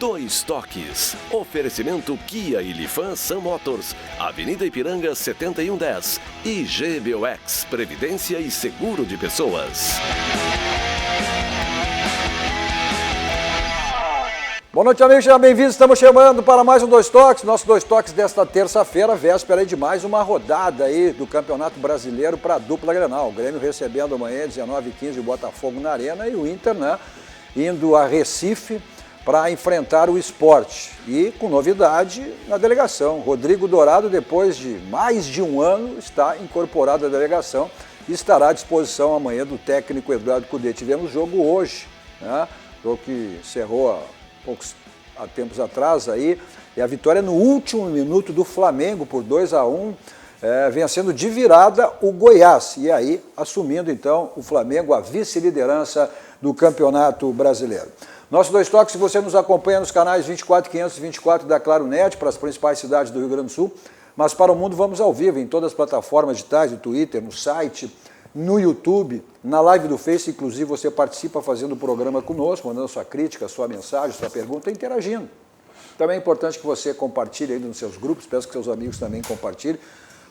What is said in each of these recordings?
Dois Toques. Oferecimento Kia e Lifan Sun Motors, Avenida Ipiranga 7110 e GBOX, Previdência e Seguro de Pessoas. Boa noite, amigos, sejam bem-vindos. Estamos chamando para mais um Dois Toques. Nosso Dois Toques desta terça-feira, véspera de mais uma rodada aí do Campeonato Brasileiro para a dupla Grenal. O Grêmio recebendo amanhã, 19h15, o Botafogo na Arena e o Inter, indo a Recife para enfrentar o Sport. E com novidade na delegação. Rodrigo Dourado, depois de mais de um ano, está incorporado à delegação e estará à disposição amanhã do técnico Eduardo Cudê. Tivemos jogo hoje, jogo que encerrou há tempos atrás aí, e a vitória no último minuto do Flamengo por 2-1, vencendo de virada o Goiás, e aí assumindo então o Flamengo a vice-liderança do Campeonato Brasileiro. Nosso Dois Toques, se você nos acompanha nos canais 24, 524 da Claro Net, para as principais cidades do Rio Grande do Sul, mas para o mundo vamos ao vivo em todas as plataformas digitais, no Twitter, no site, no YouTube, na live do Face, inclusive você participa fazendo o programa conosco, mandando sua crítica, sua mensagem, sua pergunta, interagindo. Também é importante que você compartilhe aí nos seus grupos, peço que seus amigos também compartilhem,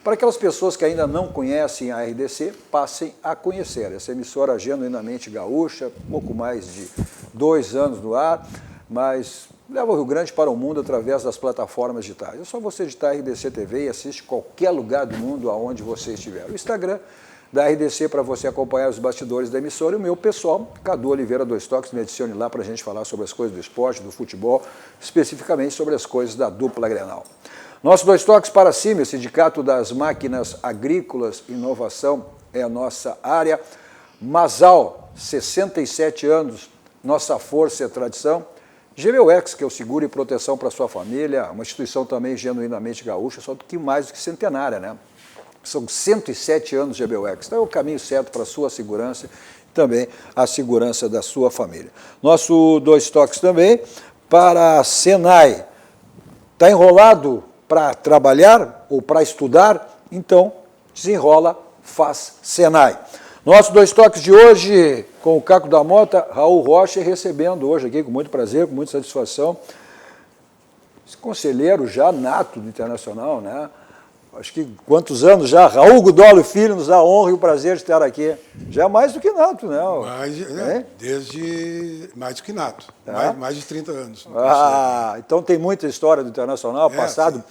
para aquelas pessoas que ainda não conhecem a RDC, passem a conhecer. Essa emissora genuinamente gaúcha, pouco mais de 2 anos no ar, mas leva o Rio Grande para o mundo através das plataformas digitais. É só você digitar RDC TV e assiste qualquer lugar do mundo aonde você estiver. O Instagram da RDC para você acompanhar os bastidores da emissora e o meu pessoal, Cadu Oliveira Dois Toques, me adicione lá para a gente falar sobre as coisas do esporte, do futebol, especificamente sobre as coisas da dupla Grenal. Nosso Dois Toques para cima, o Sindicato das Máquinas Agrícolas, inovação é a nossa área. Masal, 67 anos, nossa força e tradição. GBOX, que é o seguro e proteção para sua família, uma instituição também genuinamente gaúcha, só que mais do que centenária, São 107 anos de GBOX, então é o caminho certo para a sua segurança e também a segurança da sua família. Nosso Dois Toques também para a Senai. Está enrolado para trabalhar ou para estudar? Então, desenrola, faz Senai. Nosso Dois Toques de hoje com o Caco da Mota, Raul Rocha, recebendo hoje aqui com muito prazer, com muita satisfação, esse conselheiro já nato do Internacional, Acho que quantos anos já? Raul Godoy Filho nos dá a honra e o prazer de estar aqui. Já mais do que nato, Desde mais do que nato. Mais de 30 anos. Então tem muita história do Internacional, passado.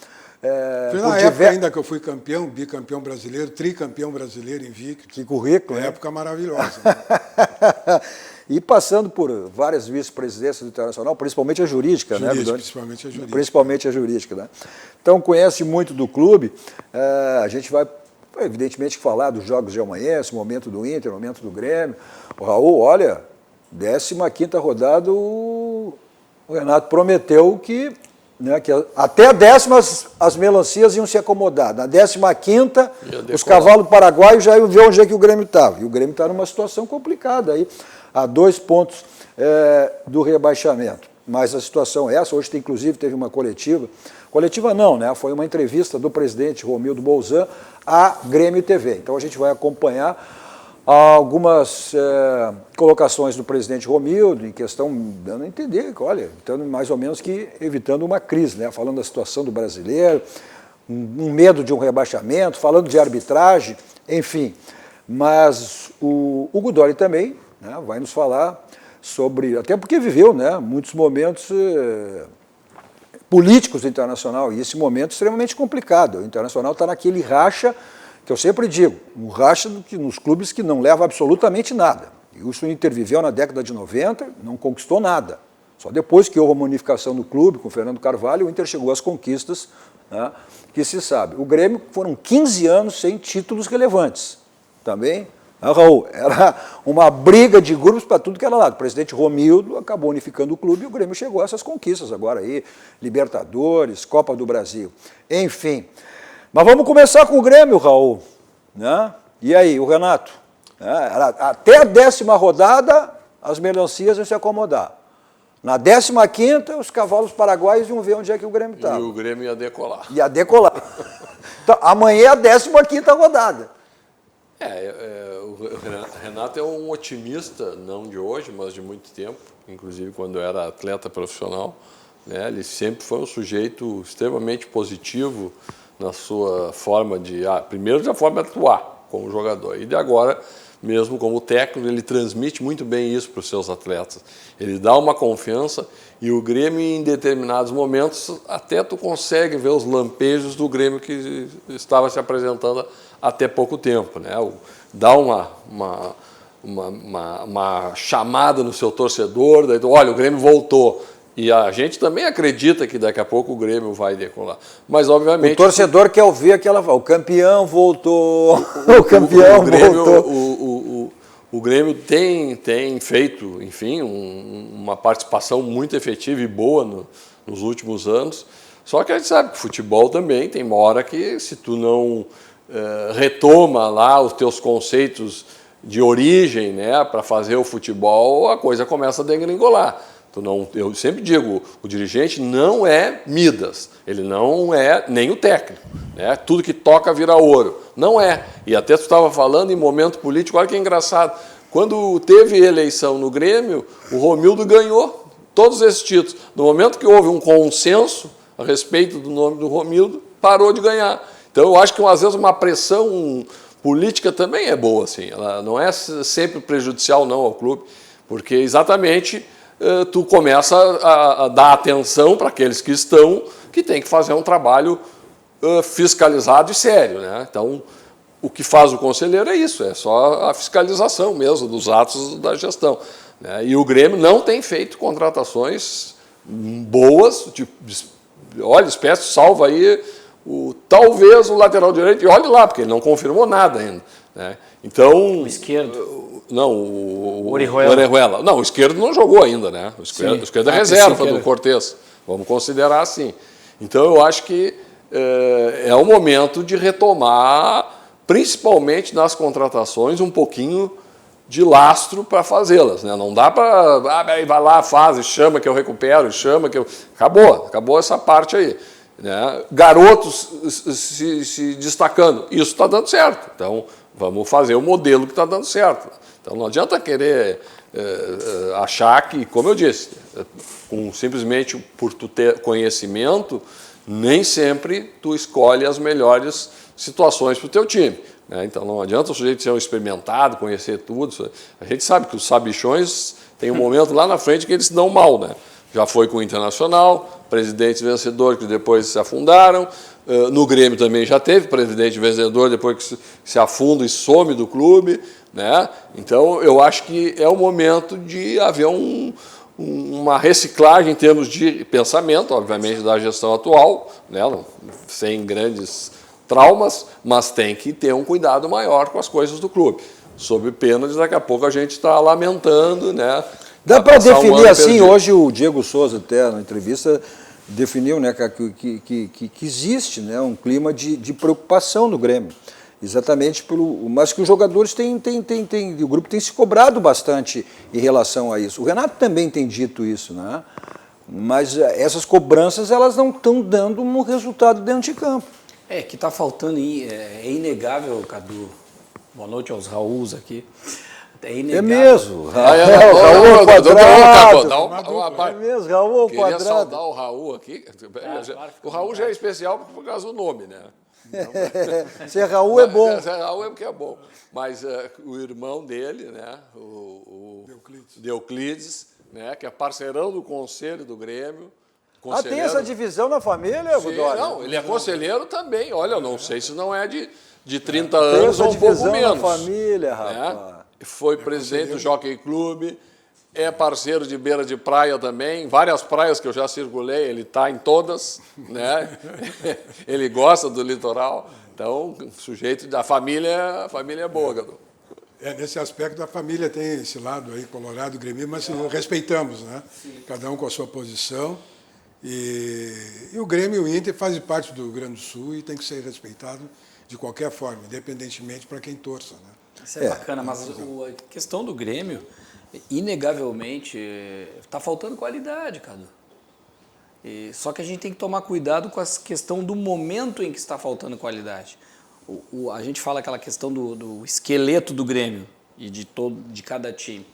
Foi na época ainda que eu fui campeão, bicampeão brasileiro, tricampeão brasileiro invicto. Que currículo, época maravilhosa. E passando por várias vice-presidências do Internacional, principalmente a jurídica, Principalmente a jurídica. Principalmente a jurídica, Então conhece muito do clube. A gente vai, evidentemente, falar dos jogos de amanhã, esse momento do Inter, momento do Grêmio. O Raul, olha, 15ª rodada, o Renato prometeu que até a 10ª as melancias iam se acomodar. Na 15ª, os cavalos paraguaios já iam ver onde é que o Grêmio estava. E o Grêmio está numa situação complicada aí, a 2 pontos do rebaixamento. Mas a situação é essa. Hoje, inclusive, teve uma coletiva. Coletiva não, foi uma entrevista do presidente Romildo Bolzan à Grêmio TV. Então a gente vai acompanhar algumas colocações do presidente Romildo, em questão, dando a entender, então, mais ou menos que evitando uma crise, falando da situação do brasileiro, um medo de um rebaixamento, falando de arbitragem, enfim. Mas o Godoy também vai nos falar sobre, até porque viveu muitos momentos políticos do Internacional, e esse momento extremamente complicado. O Internacional está naquele racha, que eu sempre digo, um racha nos clubes que não leva absolutamente nada. E o Inter viveu na década de 90, não conquistou nada. Só depois que houve uma unificação do clube, com o Fernando Carvalho, o Inter chegou às conquistas que se sabe. O Grêmio foram 15 anos sem títulos relevantes. Também, Raul, era uma briga de grupos para tudo que era lado. O presidente Romildo acabou unificando o clube e o Grêmio chegou a essas conquistas agora aí, Libertadores, Copa do Brasil, enfim. Mas vamos começar com o Grêmio, Raul. E aí, o Renato? Até a 10ª rodada, as melancias iam se acomodar. Na 15ª, os cavalos paraguaios iam ver onde é que o Grêmio estava. E o Grêmio ia decolar. Ia decolar. Então, amanhã é a 15ª rodada. O Renato é um otimista, não de hoje, mas de muito tempo, inclusive quando era atleta profissional. né? Ele sempre foi um sujeito extremamente positivo na sua forma de... primeiro, na forma de atuar como jogador. E de agora, mesmo como técnico, ele transmite muito bem isso para os seus atletas. Ele dá uma confiança e o Grêmio, em determinados momentos, até tu consegue ver os lampejos do Grêmio que estava se apresentando até pouco tempo, né? Dá uma chamada no seu torcedor, daí, olha, o Grêmio voltou. E a gente também acredita que daqui a pouco o Grêmio vai decolar. Mas, obviamente... O torcedor quer ouvir o campeão voltou, o campeão voltou. O Grêmio tem feito, enfim, uma participação muito efetiva e boa nos últimos anos. Só que a gente sabe que futebol também tem uma hora que, se tu não retoma lá os teus conceitos de origem, né, para fazer o futebol, a coisa começa a degringolar. Eu sempre digo, o dirigente não é Midas, ele não é nem o técnico, né? Tudo que toca vira ouro. Não é. E até tu estava falando em momento político, olha que engraçado. Quando teve eleição no Grêmio, o Romildo ganhou todos esses títulos. No momento que houve um consenso a respeito do nome do Romildo, parou de ganhar. Então eu acho que às vezes uma pressão política também é boa, assim. Ela não é sempre prejudicial não ao clube, porque exatamente tu começa a dar atenção para aqueles que têm que fazer um trabalho fiscalizado e sério, né? Então, o que faz o conselheiro é isso, é só a fiscalização mesmo dos atos da gestão, né? E o Grêmio não tem feito contratações boas, olha, espécie, salva aí talvez o lateral direito, e olhe lá, porque ele não confirmou nada ainda, né? Então, o esquerdo. Não, o Orejuela. Não, o esquerdo não jogou ainda, né? O esquerdo é reserva do Cortez. Vamos considerar assim. Então, eu acho que é o momento de retomar, principalmente nas contratações, um pouquinho de lastro para fazê-las, né? Não dá para... vai lá, faz, chama que eu recupero, chama que eu... Acabou essa parte aí, né? Garotos se destacando. Isso está dando certo. Então, vamos fazer o modelo que está dando certo. Então, não adianta querer achar que, como eu disse, simplesmente por tu ter conhecimento, nem sempre tu escolhe as melhores situações para o teu time, né? Então, não adianta o sujeito ser um experimentado, conhecer tudo. A gente sabe que os sabichões têm um momento lá na frente que eles se dão mal, né? Já foi com o Internacional, presidentes vencedores que depois se afundaram. No Grêmio também já teve presidente vencedor depois que se afunda e some do clube, né? Então, eu acho que é o momento de haver uma reciclagem em termos de pensamento, obviamente, da gestão atual, né? Sem grandes traumas, mas tem que ter um cuidado maior com as coisas do clube, sob pena de daqui a pouco a gente está lamentando, né? Dá para definir assim, hoje o Diego Souza, até na entrevista, definiu, né, que existe, né, um clima de preocupação no Grêmio. Exatamente mas que os jogadores o grupo tem se cobrado bastante em relação a isso. O Renato também tem dito isso, né? Mas essas cobranças elas não estão dando um resultado dentro de campo. Que está faltando, é inegável, Cadu. Boa noite aos Raús aqui. É inegável. É mesmo. Raul ao quadrado. É mesmo, Raul ao quadrado. Queria saudar o Raul aqui. O Raul já é especial por causa do nome, né? Ser Raul é bom. Ser Raul é porque é bom. Mas o irmão dele, né, o Deuclides, né, que é parceirão do conselho do Grêmio. Tem essa divisão na família, Godoy? Não, ele é conselheiro também. Olha, eu não sei se não é de 30 anos ou um pouco menos. Na família, rapaz. Né? Foi presidente do Jockey Club, é parceiro de beira de praia também, várias praias que eu já circulei, ele está em todas, né? Ele gosta do litoral, então, sujeito da família, a família é boa, Cadu. Nesse aspecto, a família tem esse lado aí, Colorado, Grêmio, mas respeitamos, né? Sim. Cada um com a sua posição. E o Grêmio e o Inter fazem parte do Rio Grande do Sul e tem que ser respeitado de qualquer forma, independentemente para quem torça, né? Isso é bacana, mas a questão do Grêmio, inegavelmente, está faltando qualidade, Cadu. Só que a gente tem que tomar cuidado com a questão do momento em que está faltando qualidade. A gente fala aquela questão do esqueleto do Grêmio e de cada time.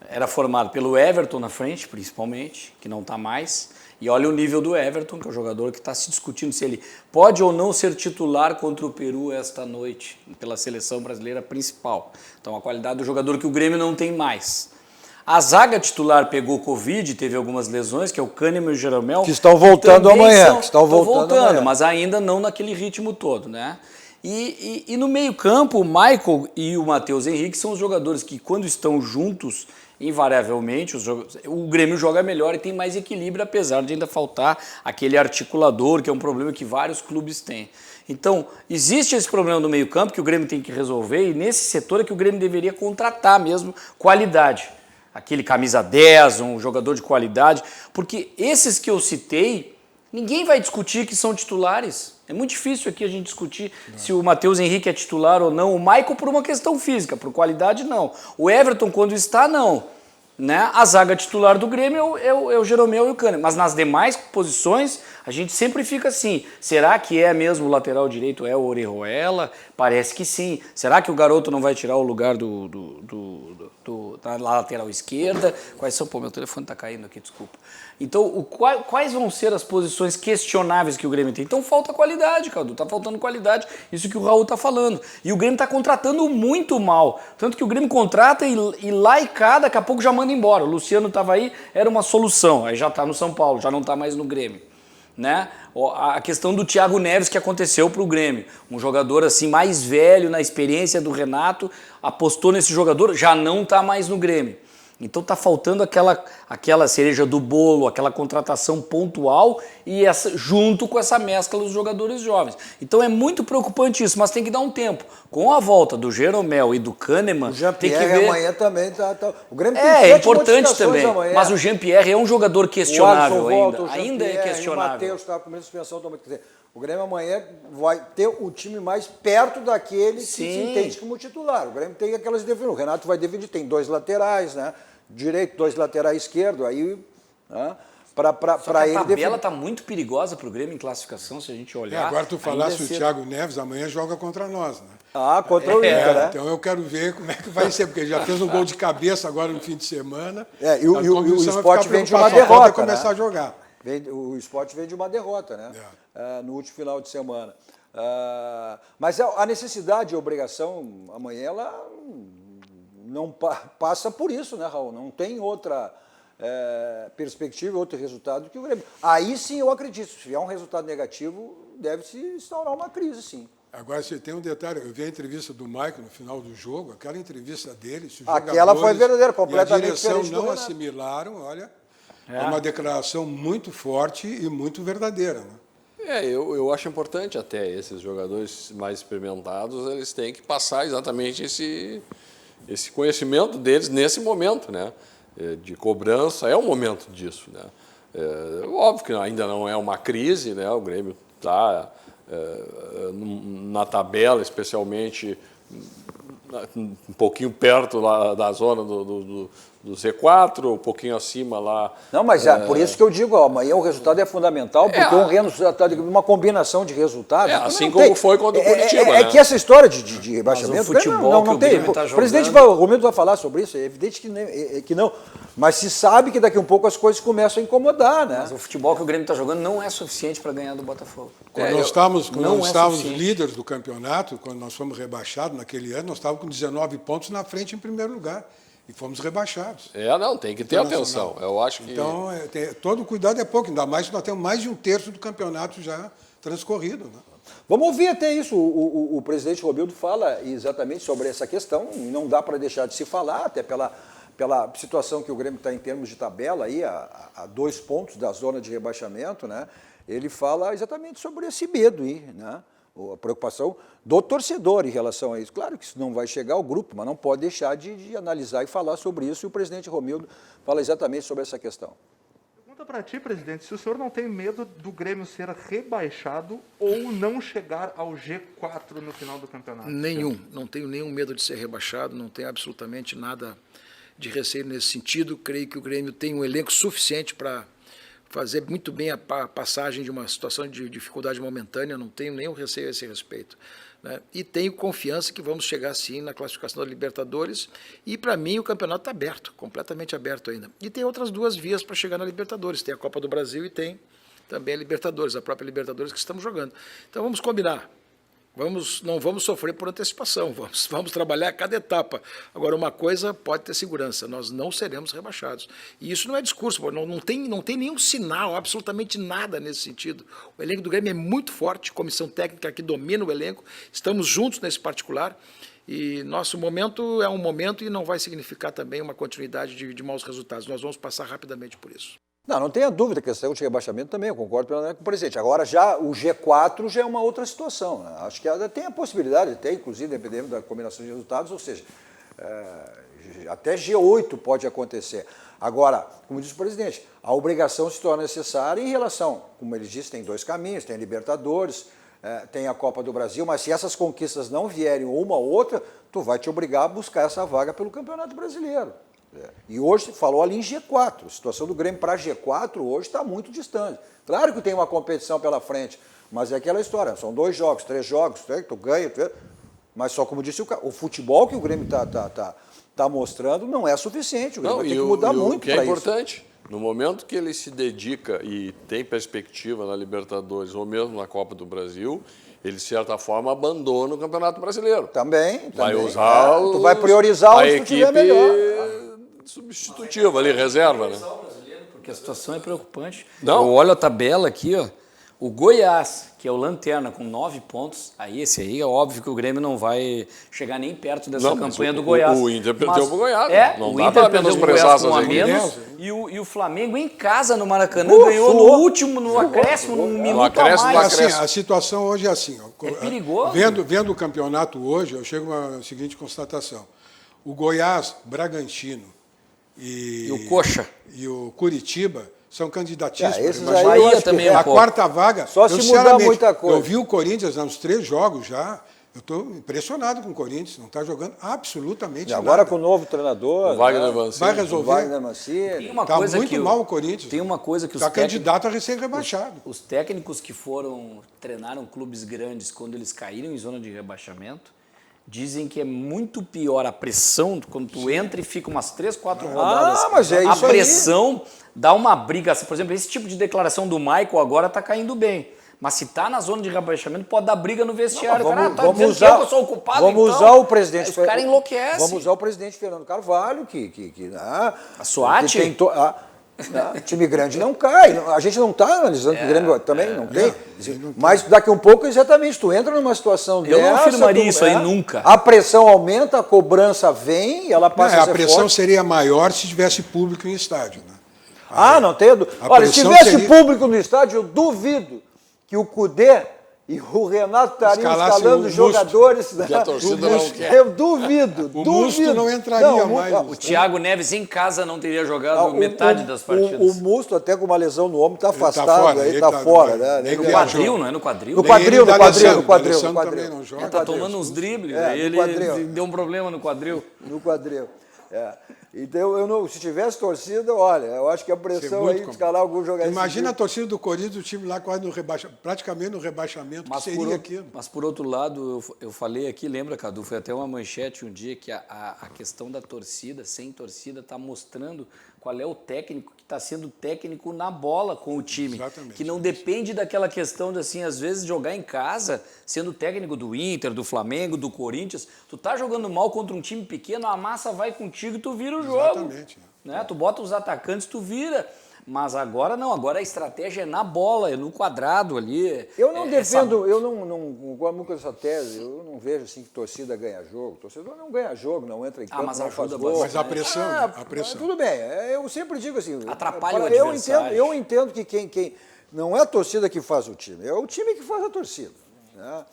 era formado pelo Everton na frente, principalmente, que não está mais. E olha o nível do Everton, que é o jogador que está se discutindo se ele pode ou não ser titular contra o Peru esta noite, pela seleção brasileira principal. Então a qualidade do jogador que o Grêmio não tem mais. A zaga titular pegou Covid, teve algumas lesões, que é o Kahneman e o Jeromel. Que estão voltando amanhã. Estão voltando, mas ainda não naquele ritmo todo, né? E no meio-campo, o Michael e o Matheus Henrique são os jogadores que, quando estão juntos, invariavelmente, o Grêmio joga melhor e tem mais equilíbrio, apesar de ainda faltar aquele articulador, que é um problema que vários clubes têm. Então, existe esse problema no meio-campo que o Grêmio tem que resolver, e nesse setor é que o Grêmio deveria contratar mesmo qualidade. Aquele camisa 10, um jogador de qualidade, porque esses que eu citei, ninguém vai discutir que são titulares. É muito difícil aqui a gente discutir se o Matheus Henrique é titular ou não. O Michael por uma questão física, por qualidade não. O Everton quando está, não. Né? A zaga titular do Grêmio é o Jeromel e o Kahneman. Mas nas demais posições, a gente sempre fica assim. Será que é mesmo o lateral direito é o Orejuela? Parece que sim. Será que o garoto não vai tirar o lugar da lateral esquerda? Quais são? Pô, meu telefone está caindo aqui, desculpa. Então, quais vão ser as posições questionáveis que o Grêmio tem? Então, falta qualidade, Cadu. Está faltando qualidade. Isso que o Raul está falando. E o Grêmio está contratando muito mal. Tanto que o Grêmio contrata e lá e cá, daqui a pouco já manda embora. O Luciano estava aí, era uma solução. Aí já está no São Paulo, já não está mais no Grêmio. Né? A questão do Thiago Neves que aconteceu para o Grêmio. Um jogador assim mais velho, na experiência do Renato, apostou nesse jogador, já não está mais no Grêmio. Então está faltando aquela cereja do bolo, aquela contratação pontual e junto com essa mescla dos jogadores jovens. Então é muito preocupante isso, mas tem que dar um tempo. Com a volta do Jeromel e do Kahneman, tem que ver... amanhã também tá... O Grêmio tem é importante também, amanhã. Mas o Jean-Pierre é um jogador questionável ainda é questionável. O Matheus está com suspensão, quer dizer, o Grêmio amanhã vai ter o time mais perto daquele que se entende como titular. O Grêmio tem aquelas definições. O Renato vai dividir, tem 2 laterais, né? Direito, 2 laterais esquerdo, aí... Né? Para ele a tabela está muito perigosa para o Grêmio em classificação, se a gente olhar. Agora tu falasse o Thiago Neves, amanhã joga contra nós, né? Contra o Inter, né? Então eu quero ver como é que vai ser, porque ele já fez um gol de cabeça agora no fim de semana. E o Sport vem de uma derrota, começar a jogar. O Sport vem de uma derrota, né? No último final de semana. Mas a necessidade e a obrigação amanhã, ela não passa por isso, né, Raul? Não tem outra perspectiva, outro resultado que o Grêmio. Aí sim eu acredito, se vier um resultado negativo, deve-se instaurar uma crise, sim. Agora, você tem um detalhe, eu vi a entrevista do Michael no final do jogo, aquela entrevista dele... Aquela foi verdadeira, completamente diferente. A direção não assimilaram, olha, é uma declaração muito forte e muito verdadeira, né? Eu acho importante até esses jogadores mais experimentados, eles têm que passar exatamente esse conhecimento deles nesse momento, né? De cobrança, é um momento disso, né? Óbvio que ainda não é uma crise, né? O Grêmio está na tabela, especialmente um pouquinho perto lá da zona do Z4, um pouquinho acima lá. Não, mas por isso que eu digo, amanhã o resultado é fundamental, porque uma combinação de resultados... assim como foi contra o Curitiba, né? Que essa história de rebaixamento... Mas o futebol não tem. Tá o presidente Romildo vai falar sobre isso, é evidente que não. Mas se sabe que daqui a um pouco as coisas começam a incomodar, né? Mas o futebol que o Grêmio está jogando não é suficiente para ganhar do Botafogo. Quando nós estávamos líderes do campeonato, quando nós fomos rebaixados naquele ano, nós estávamos com 19 pontos na frente em primeiro lugar. E fomos rebaixados. Não, tem que ter atenção. Eu acho que... Então, todo cuidado é pouco, ainda mais que nós temos mais de 1/3 do campeonato já transcorrido, né? Vamos ouvir até isso. O presidente Romildo fala exatamente sobre essa questão, e não dá para deixar de se falar, até pela situação que o Grêmio está em termos de tabela, aí, a 2 pontos da zona de rebaixamento, né? Ele fala exatamente sobre esse medo aí, né? A preocupação do torcedor em relação a isso. Claro que isso não vai chegar ao grupo, mas não pode deixar de analisar e falar sobre isso, e o presidente Romildo fala exatamente sobre essa questão. Pergunta para ti, presidente, se o senhor não tem medo do Grêmio ser rebaixado ou não chegar ao G4 no final do campeonato? Nenhum, não tenho nenhum medo de ser rebaixado, não tenho absolutamente nada de receio nesse sentido. Creio que o Grêmio tem um elenco suficiente para fazer muito bem a passagem de uma situação de dificuldade momentânea, não tenho nenhum receio a esse respeito. né? E tenho confiança que vamos chegar sim na classificação da Libertadores e para mim o campeonato está aberto, completamente aberto ainda. E tem outras duas vias para chegar na Libertadores, tem a Copa do Brasil e tem também a Libertadores, a própria Libertadores que estamos jogando. Então vamos combinar. Não vamos sofrer por antecipação, vamos trabalhar cada etapa. Agora, uma coisa pode ter segurança, nós não seremos rebaixados. E isso não é discurso, não tem nenhum sinal, absolutamente nada nesse sentido. O elenco do Grêmio é muito forte, comissão técnica que domina o elenco, estamos juntos nesse particular, e nosso momento é um momento e não vai significar também uma continuidade de maus resultados. Nós vamos passar rapidamente por isso. Não tenha dúvida que a questão de rebaixamento também, eu concordo plenamente com o presidente. Agora, já o G4 já é uma outra situação, né? Acho que tem a possibilidade, inclusive, dependendo da combinação de resultados, ou seja, até G8 pode acontecer. Agora, como disse o presidente, a obrigação se torna necessária em relação, como ele disse, tem dois caminhos, tem a Libertadores, tem a Copa do Brasil, mas se essas conquistas não vierem uma ou outra, tu vai te obrigar a buscar essa vaga pelo Campeonato Brasileiro. E hoje, falou ali em G4, a situação do Grêmio para G4 hoje está muito distante. Claro que tem uma competição pela frente, mas é aquela história, são 2 jogos, 3 jogos, tu ganha, mas só como disse o futebol que o Grêmio está mostrando não é suficiente, o Grêmio vai ter que mudar muito para isso. O que é importante, no momento que ele se dedica e tem perspectiva na Libertadores ou mesmo na Copa do Brasil, ele, de certa forma, abandona o Campeonato Brasileiro. Também. Vai usar tu vai priorizar a equipe substitutiva ali, reserva, né? Porque a situação é preocupante. Não. Eu olho a tabela aqui, ó. O Goiás, que é o lanterna com 9 pontos, esse aí é óbvio que o Grêmio não vai chegar nem perto dessa campanha do Goiás. O Inter perdeu pro Goiás. O Inter perdeu pro Goiás com um a menos. E o Flamengo em casa no Maracanã ganhou no último, no acréscimo, num minuto a mais. Assim, a situação hoje é assim. É perigoso. Vendo o campeonato hoje, eu chego a uma seguinte constatação. O Goiás, Bragantino e o Coxa e o Curitiba são candidatíssimos. Esses mas Bahia também a quarta vaga. Só se mudar muita coisa. Eu vi o Corinthians nos 3 jogos já. Eu estou impressionado com o Corinthians. Não está jogando absolutamente nada. Agora com o novo treinador. O Wagner Mancini. Vai resolver. Wagner Mancini. Está muito mal o Corinthians. Tem uma coisa que está candidato a recém-rebaixado. Os técnicos que treinaram clubes grandes quando eles caíram em zona de rebaixamento, dizem que é muito pior a pressão quando tu entra e fica umas 3, 4 rodadas. Mas é isso a pressão dá uma briga. Por exemplo, esse tipo de declaração do Michael agora está caindo bem. Mas se está na zona de rebaixamento, pode dar briga no vestiário. Vamos usar o presidente. Os caras enlouquecem. Vamos usar o presidente Fernando Carvalho, a SWAT? Time grande não cai. A gente não está analisando que o Grêmio também não tem. Mas daqui um pouco, exatamente, tu entra numa situação dessa... Eu não afirmaria isso aí nunca. A pressão aumenta, a cobrança vem e ela passa a ser a pressão forte. seria maior se tivesse público em estádio. Né? Não tem... Olha, se tivesse público no estádio, eu duvido que o Cudê e o Renato estariam escalando jogadores. Que a torcida não quer. Eu duvido. O Musto não entraria mais. O Thiago Neves em casa não teria jogado metade das partidas. O Musto, até com uma lesão no ombro, está afastado, está fora. Né? No quadril, não é no quadril? No quadril. Também não joga. Está tomando uns dribles, ele deu um problema no quadril. No quadril. Então, se tivesse torcida, olha, eu acho que a pressão aí de escalar algum jogador. Imagina a torcida do Corinthians, o time lá quase praticamente no rebaixamento, que seria aquilo. Mas, por outro lado, eu falei aqui, lembra, Cadu, foi até uma manchete um dia que a questão da torcida, sem torcida, está mostrando qual é o técnico que está sendo técnico na bola com o time. Exatamente. Que não depende daquela questão de, assim, às vezes, jogar em casa, sendo técnico do Inter, do Flamengo, do Corinthians. Tu tá jogando mal contra um time pequeno, a massa vai contigo e tu vira o jogo. Exatamente. Né? Tu bota os atacantes, tu vira. Mas agora não, agora a estratégia é na bola, é no quadrado ali. Eu não defendo, eu não concordo muito com essa tese, eu não vejo assim que torcida ganha jogo. Torcedor não ganha jogo, não entra em campo, mas não ajuda faz gol. Mas a pressão, a pressão. Tudo bem, eu sempre digo assim... Atrapalha o adversário. Eu entendo que quem não é a torcida que faz o time, é o time que faz a torcida. Né?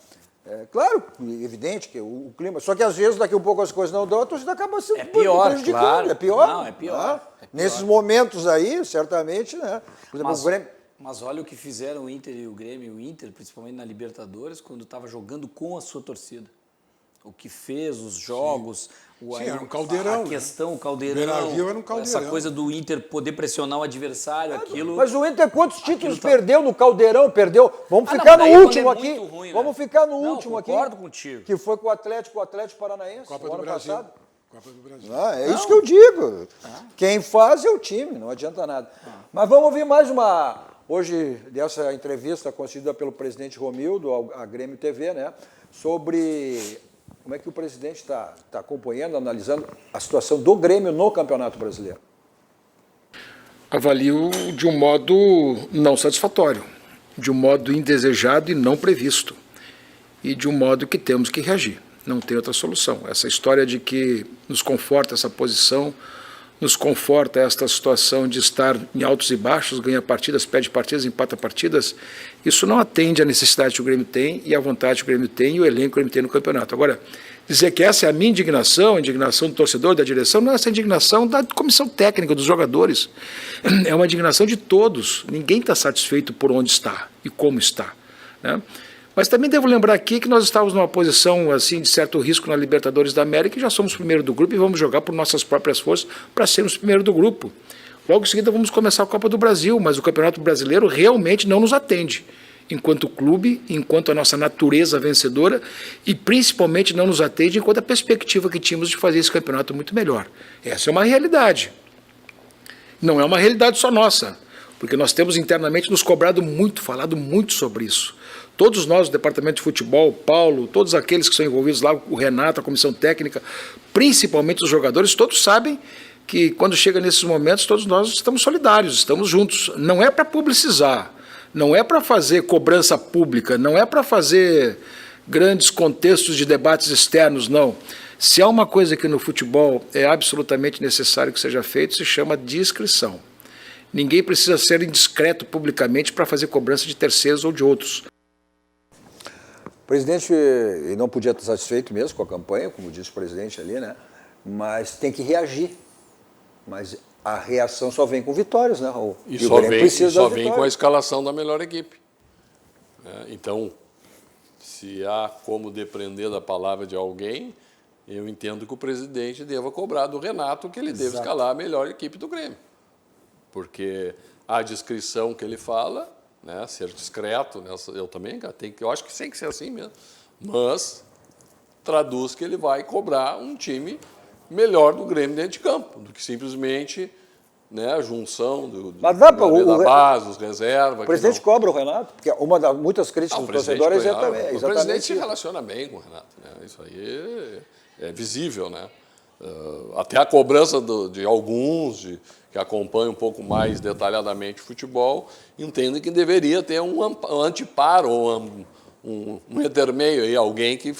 É claro, evidente que o clima... Só que às vezes, daqui a pouco as coisas não dão, a torcida acaba sendo prejudicando. Claro. É pior. Não, é pior. Né? Nesses momentos aí, certamente, né? Por exemplo, o Grêmio... Mas olha o que fizeram o Inter e o Grêmio, o Inter, principalmente na Libertadores, quando estava jogando com a sua torcida. o que fez, os jogos. Sim, era um caldeirão. A questão, o caldeirão. Beira-Rio era um caldeirão. Essa coisa do Inter poder pressionar o adversário, aquilo. Mas o Inter quantos títulos perdeu no caldeirão? Perdeu. Vamos Ah, ficar não, no daí último quando é aqui. muito ruim, Vamos né? ficar no Não, último aqui. concordo contigo. Que foi com o Atlético Paranaense, Copa no do ano Brasil. passado. Copa do Brasil. É isso que eu digo. Quem faz é o time, não adianta nada. Mas vamos ouvir mais uma, hoje, dessa entrevista concedida pelo presidente Romildo, à Grêmio TV, né? Sobre como é que o presidente está acompanhando, analisando a situação do Grêmio no Campeonato Brasileiro. Avalio de um modo não satisfatório, de um modo indesejado e não previsto, e de um modo que temos que reagir. Não tem outra solução. Essa história de que nos conforta essa posição, nos conforta esta situação de estar em altos e baixos, ganha partidas, perde partidas, empata partidas, isso não atende à necessidade que o Grêmio tem e à vontade que o Grêmio tem e o elenco que o Grêmio tem no campeonato. Agora, dizer que essa é a minha indignação, a indignação do torcedor, da direção, não é essa indignação da comissão técnica, dos jogadores. É uma indignação de todos. Ninguém está satisfeito por onde está e como está, né? Mas também devo lembrar aqui que nós estávamos numa posição assim de certo risco na Libertadores da América e já somos primeiro do grupo e vamos jogar por nossas próprias forças para sermos primeiro do grupo. Logo em seguida vamos começar a Copa do Brasil, mas o Campeonato Brasileiro realmente não nos atende enquanto clube, enquanto a nossa natureza vencedora e principalmente não nos atende enquanto a perspectiva que tínhamos de fazer esse campeonato muito melhor. Essa é uma realidade. Não é uma realidade só nossa, porque nós temos internamente nos cobrado muito, falado muito sobre isso. Todos nós, o departamento de futebol, Paulo, todos aqueles que são envolvidos lá, o Renato, a comissão técnica, principalmente os jogadores, todos sabem que quando chega nesses momentos, todos nós estamos solidários, estamos juntos. Não é para publicizar, não é para fazer cobrança pública, não é para fazer grandes contextos de debates externos, não. Se há uma coisa que no futebol é absolutamente necessário que seja feito, se chama discrição. Ninguém precisa ser indiscreto publicamente para fazer cobrança de terceiros ou de outros. O presidente não podia estar satisfeito mesmo com a campanha, como disse o presidente ali, né? Mas tem que reagir. Mas a reação só vem com vitórias, né, Raul? E só vem com a escalação da melhor equipe. Então, se há como depender da palavra de alguém, eu entendo que o presidente deva cobrar do Renato que ele deve escalar a melhor equipe do Grêmio. Porque a discrição que ele fala, né, ser discreto, eu também eu acho que tem que ser assim mesmo, mas traduz que ele vai cobrar um time melhor do Grêmio dentro de campo, do que simplesmente, né, a junção mas dá pra, da base, os reservas. O presidente cobra o Renato, porque uma das muitas críticas dos torcedores é exatamente. O presidente se relaciona bem com o Renato, né? Isso aí é visível, né? Até a cobrança de alguns que acompanham um pouco mais detalhadamente o futebol, entendem que deveria ter um anteparo, ou um intermeio, aí, alguém que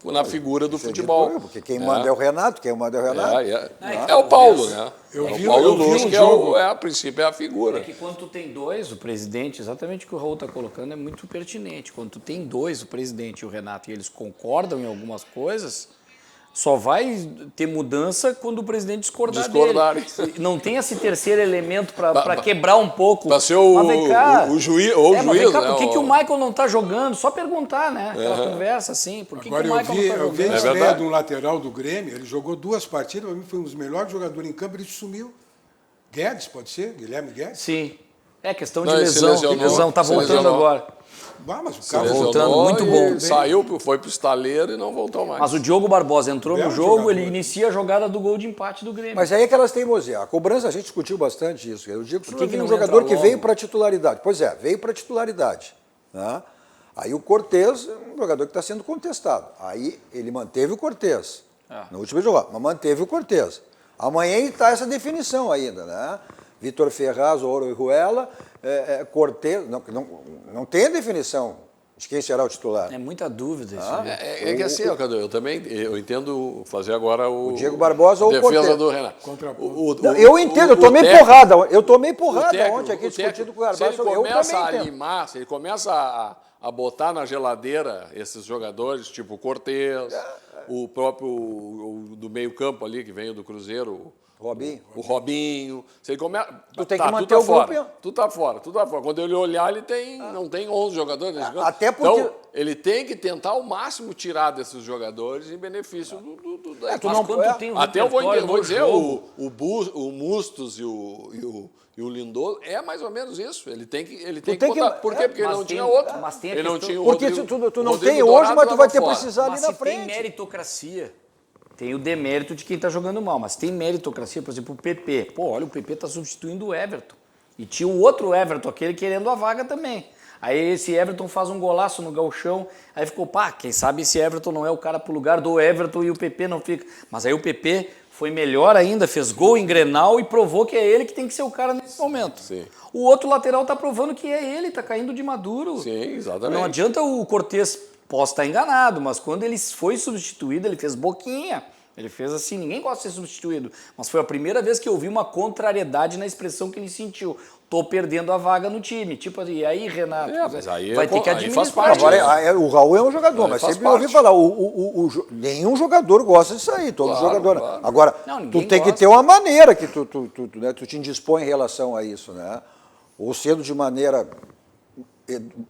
na figura do futebol. Porque quem manda é o Renato, É o Paulo, né? Eu vi o Paulo um Luz, que a princípio é a figura. É que quando tu tem dois, o presidente, exatamente o que o Raul está colocando é muito pertinente. Quando tu tem dois, o presidente e o Renato, e eles concordam em algumas coisas, só vai ter mudança quando o presidente discordar dele. Não tem esse terceiro elemento para quebrar um pouco. Para ser o juiz, ou o juiz, né? Por que o Michael não está jogando? Só perguntar, né? Aquela conversa assim. Por que o Michael não está jogando? Eu vi a estreia de um lateral do Grêmio, ele jogou 2 partidas, para mim foi um dos melhores jogadores em campo, ele sumiu. Guedes, pode ser? Guilherme Guedes? Sim. É questão de lesão. Está voltando agora. Mas o cara voltando, muito bom. Saiu, foi pro estaleiro e não voltou mais. Mas o Diogo Barbosa entrou no jogo, ele inicia a jogada do gol de empate do Grêmio. Mas aí é que elas teimosias. A cobrança, a gente discutiu bastante isso. Eu digo que um jogador que veio para titularidade. Pois é, veio para titularidade. Né? Aí o Cortez, um jogador que está sendo contestado. Aí ele manteve o Cortez. No último jogo, mas manteve o Cortez. Amanhã está essa definição ainda, né? Vitor Ferraz, Orejuela, Cortez, não tem a definição de quem será o titular. É muita dúvida isso. É que assim, Cadu, eu entendo fazer agora o Diego Barbosa ou o defesa Cortez. Do Renato. Eu entendo, eu tomei porrada ontem aqui discutindo com o Barbosa. Se ele começa a animar, se ele começa a botar na geladeira esses jogadores, tipo o Cortez, o próprio do meio campo ali, que veio do Cruzeiro, Robinho. O Robinho. Se ele come... Tu tem que manter o grupo. Tu tá fora. Quando ele olhar, ele não tem 11 jogadores. Até porque... Então, ele tem que tentar ao máximo tirar desses jogadores em benefício da equipe. Até eu vou dizer, o Mustos e o Lindoso é mais ou menos isso. Ele tem que botar. Por quê? Porque ele não tinha outro. Mas tem ele não tinha o porque Rodrigo, tu não tem hoje, mas tu vai ter precisar ali na frente. Tem meritocracia. Tem o demérito de quem está jogando mal, mas tem meritocracia, por exemplo, o PP. Pô, olha, o PP está substituindo o Everton. E tinha o outro Everton, aquele querendo a vaga também. Aí esse Everton faz um golaço no gauchão, aí ficou, quem sabe esse Everton não é o cara pro lugar do Everton e o PP não fica. Mas aí o PP foi melhor ainda, fez gol em Grenal e provou que é ele que tem que ser o cara nesse momento. Sim. O outro lateral tá provando que é ele, tá caindo de maduro. Sim, exatamente. Não adianta o Cortez, posso estar enganado, mas quando ele foi substituído, ele fez boquinha. Ele fez assim, ninguém gosta de ser substituído. Mas foi a primeira vez que eu vi uma contrariedade na expressão que ele sentiu. Tô perdendo a vaga no time. Tipo, e aí, Renato? Mas aí vai ter que administrar. Faz parte. Agora, o Raul é um jogador, mas sempre ouvi falar, nenhum jogador gosta de sair, todo jogador. Claro. Agora, tu tem que ter uma maneira que tu te indispõe em relação a isso, né? Ou sendo de maneira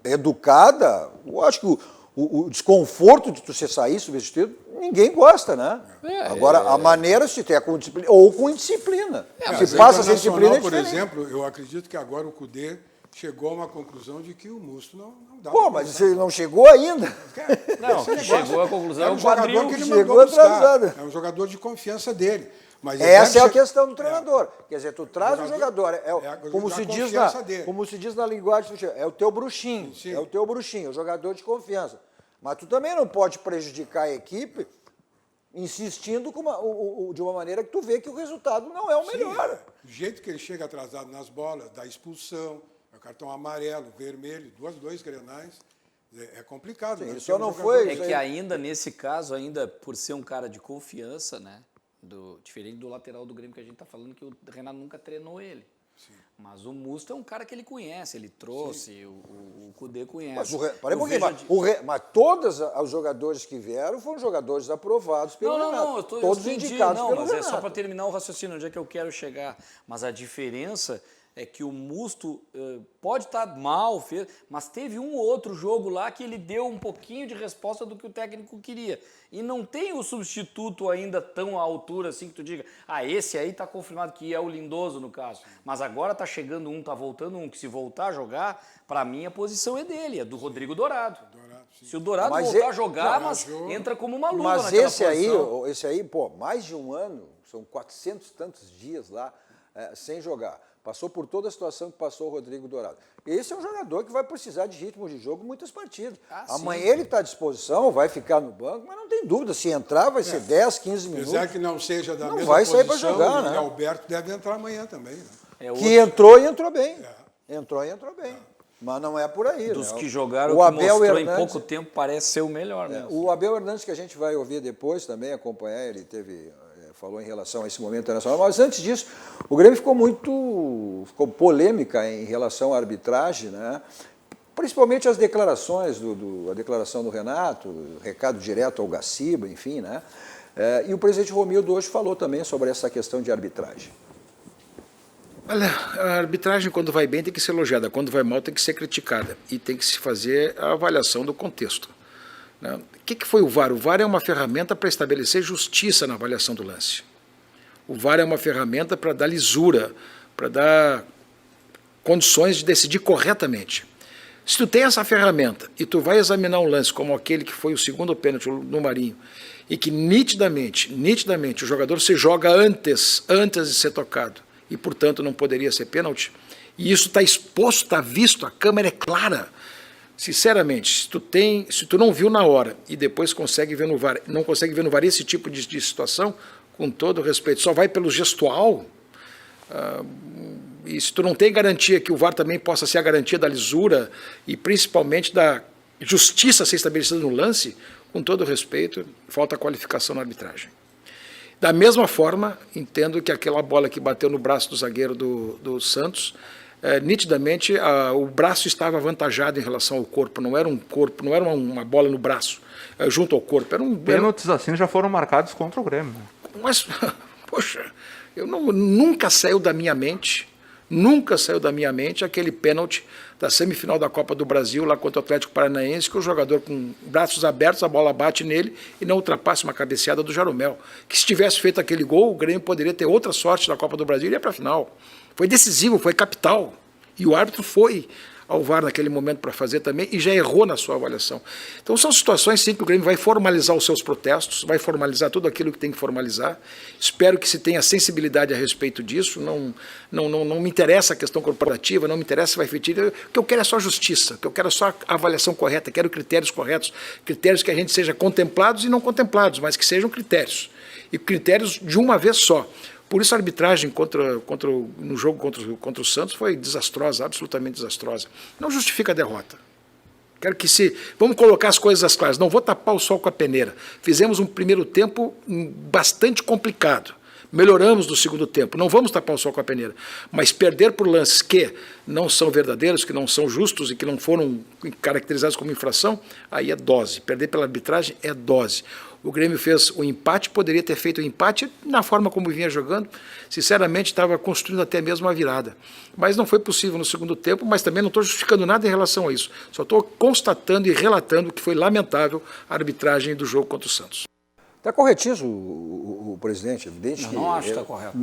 educada, eu acho que o desconforto de tu ser sair substituído, ninguém gosta, né? Agora, a maneira se tem com disciplina, ou com indisciplina. Se passa sem disciplina, por exemplo, eu acredito que agora o Cudê chegou a uma conclusão de que o Musto não dá. Pô, mas ele não chegou ainda. Não, chegou à conclusão. É um jogador que ele chegou mandou buscar. Atrasado. É um jogador de confiança dele. Mas essa é a questão do treinador. Quer dizer, tu traz o jogador, como se diz na linguagem, é o teu bruxinho. Sim. É o teu bruxinho, o jogador de confiança. Mas tu também não pode prejudicar a equipe insistindo de uma maneira que tu vê que o resultado não é o melhor. Do jeito que ele chega atrasado nas bolas, da expulsão, o cartão amarelo, vermelho, dois grenais, é complicado. Sim, ele só não foi. É que ainda, nesse caso, ainda por ser um cara de confiança, né? Diferente do lateral do Grêmio que a gente está falando, que o Renato nunca treinou ele. Sim. Mas o Musto é um cara que ele conhece, ele trouxe, o Cudê conhece. Mas todos os jogadores que vieram foram jogadores aprovados pelo Renato. Todos indicados pelo Renato. Mas é só para terminar o raciocínio, onde é que eu quero chegar. Mas a diferença é que o Musto pode estar mal, mas teve um ou outro jogo lá que ele deu um pouquinho de resposta do que o técnico queria. E não tem o substituto ainda tão à altura assim que tu diga, esse aí está confirmado que é o Lindoso no caso. Mas agora está chegando está voltando que se voltar a jogar, para mim a posição é dele, é do Rodrigo Dourado. Se o Dourado voltar a jogar, entra como uma luva naquela posição. Mas esse aí, mais de um ano, são 400 e tantos dias lá, sem jogar. Passou por toda a situação que passou o Rodrigo Dourado. Esse é um jogador que vai precisar de ritmo de jogo muitas partidas. Amanhã ele está à disposição, vai ficar no banco, mas não tem dúvida, se entrar vai ser 10, 15 minutos. Apesar que não seja da mesma vai posição, sair para jogar, né? O Alberto deve entrar amanhã também. Né? Que entrou e entrou bem. Entrou e entrou bem. Mas não é por aí. Dos que jogaram, o Abel mostrou Hernandes, em pouco tempo, parece ser o melhor mesmo. O Abel Hernandes, que a gente vai ouvir depois também, acompanhar, ele falou em relação a esse momento internacional, mas antes disso, o Grêmio ficou polêmica em relação à arbitragem, né? Principalmente as declarações, a declaração do Renato, o recado direto ao Gaciba, enfim, né? E o presidente Romildo hoje falou também sobre essa questão de arbitragem. Olha, a arbitragem, quando vai bem, tem que ser elogiada, quando vai mal, tem que ser criticada e tem que se fazer a avaliação do contexto. O que foi o VAR? O VAR é uma ferramenta para estabelecer justiça na avaliação do lance. O VAR é uma ferramenta para dar lisura, para dar condições de decidir corretamente. Se tu tem essa ferramenta e tu vai examinar um lance como aquele que foi o segundo pênalti no Marinho, e que nitidamente o jogador se joga antes de ser tocado, e portanto não poderia ser pênalti, e isso está exposto, está visto, a câmera é clara. Sinceramente, se tu não viu na hora e depois consegue ver no VAR, não consegue ver no VAR esse tipo de situação, com todo respeito, só vai pelo gestual, e se tu não tem garantia que o VAR também possa ser a garantia da lisura e principalmente da justiça a ser estabelecida no lance, com todo respeito, falta qualificação na arbitragem. Da mesma forma, entendo que aquela bola que bateu no braço do zagueiro do Santos, nitidamente o braço estava avantajado em relação ao corpo, não era uma bola no braço, junto ao corpo. Pênaltis assim já foram marcados contra o Grêmio. Mas, poxa, Nunca saiu da minha mente aquele pênalti da semifinal da Copa do Brasil, lá contra o Atlético Paranaense, que o jogador com braços abertos, a bola bate nele e não ultrapassa uma cabeceada do Jeromel. Que se tivesse feito aquele gol, o Grêmio poderia ter outra sorte na Copa do Brasil e ia para a final. Foi decisivo, foi capital. E o árbitro foi ao VAR naquele momento para fazer também e já errou na sua avaliação. Então são situações sim que o Grêmio vai formalizar os seus protestos, vai formalizar tudo aquilo que tem que formalizar. Espero que se tenha sensibilidade a respeito disso. Não me interessa a questão corporativa, não me interessa se vai fetir. O que eu quero é só justiça, o que eu quero é só a avaliação correta, quero critérios corretos, critérios que a gente seja contemplados e não contemplados, mas que sejam critérios. E critérios de uma vez só. Por isso a arbitragem no jogo contra o Santos foi desastrosa, absolutamente desastrosa. Não justifica a derrota. Quero que vamos colocar as coisas às claras. Não vou tapar o sol com a peneira. Fizemos um primeiro tempo bastante complicado. Melhoramos no segundo tempo. Não vamos tapar o sol com a peneira. Mas perder por lances que não são verdadeiros, que não são justos e que não foram caracterizados como infração, aí é dose. Perder pela arbitragem é dose. O Grêmio fez o empate, poderia ter feito o empate na forma como vinha jogando. Sinceramente, estava construindo até mesmo a virada. Mas não foi possível no segundo tempo, mas também não estou justificando nada em relação a isso. Só estou constatando e relatando que foi lamentável a arbitragem do jogo contra o Santos. Está corretíssimo o presidente, evidente. Eu não acho que está correto.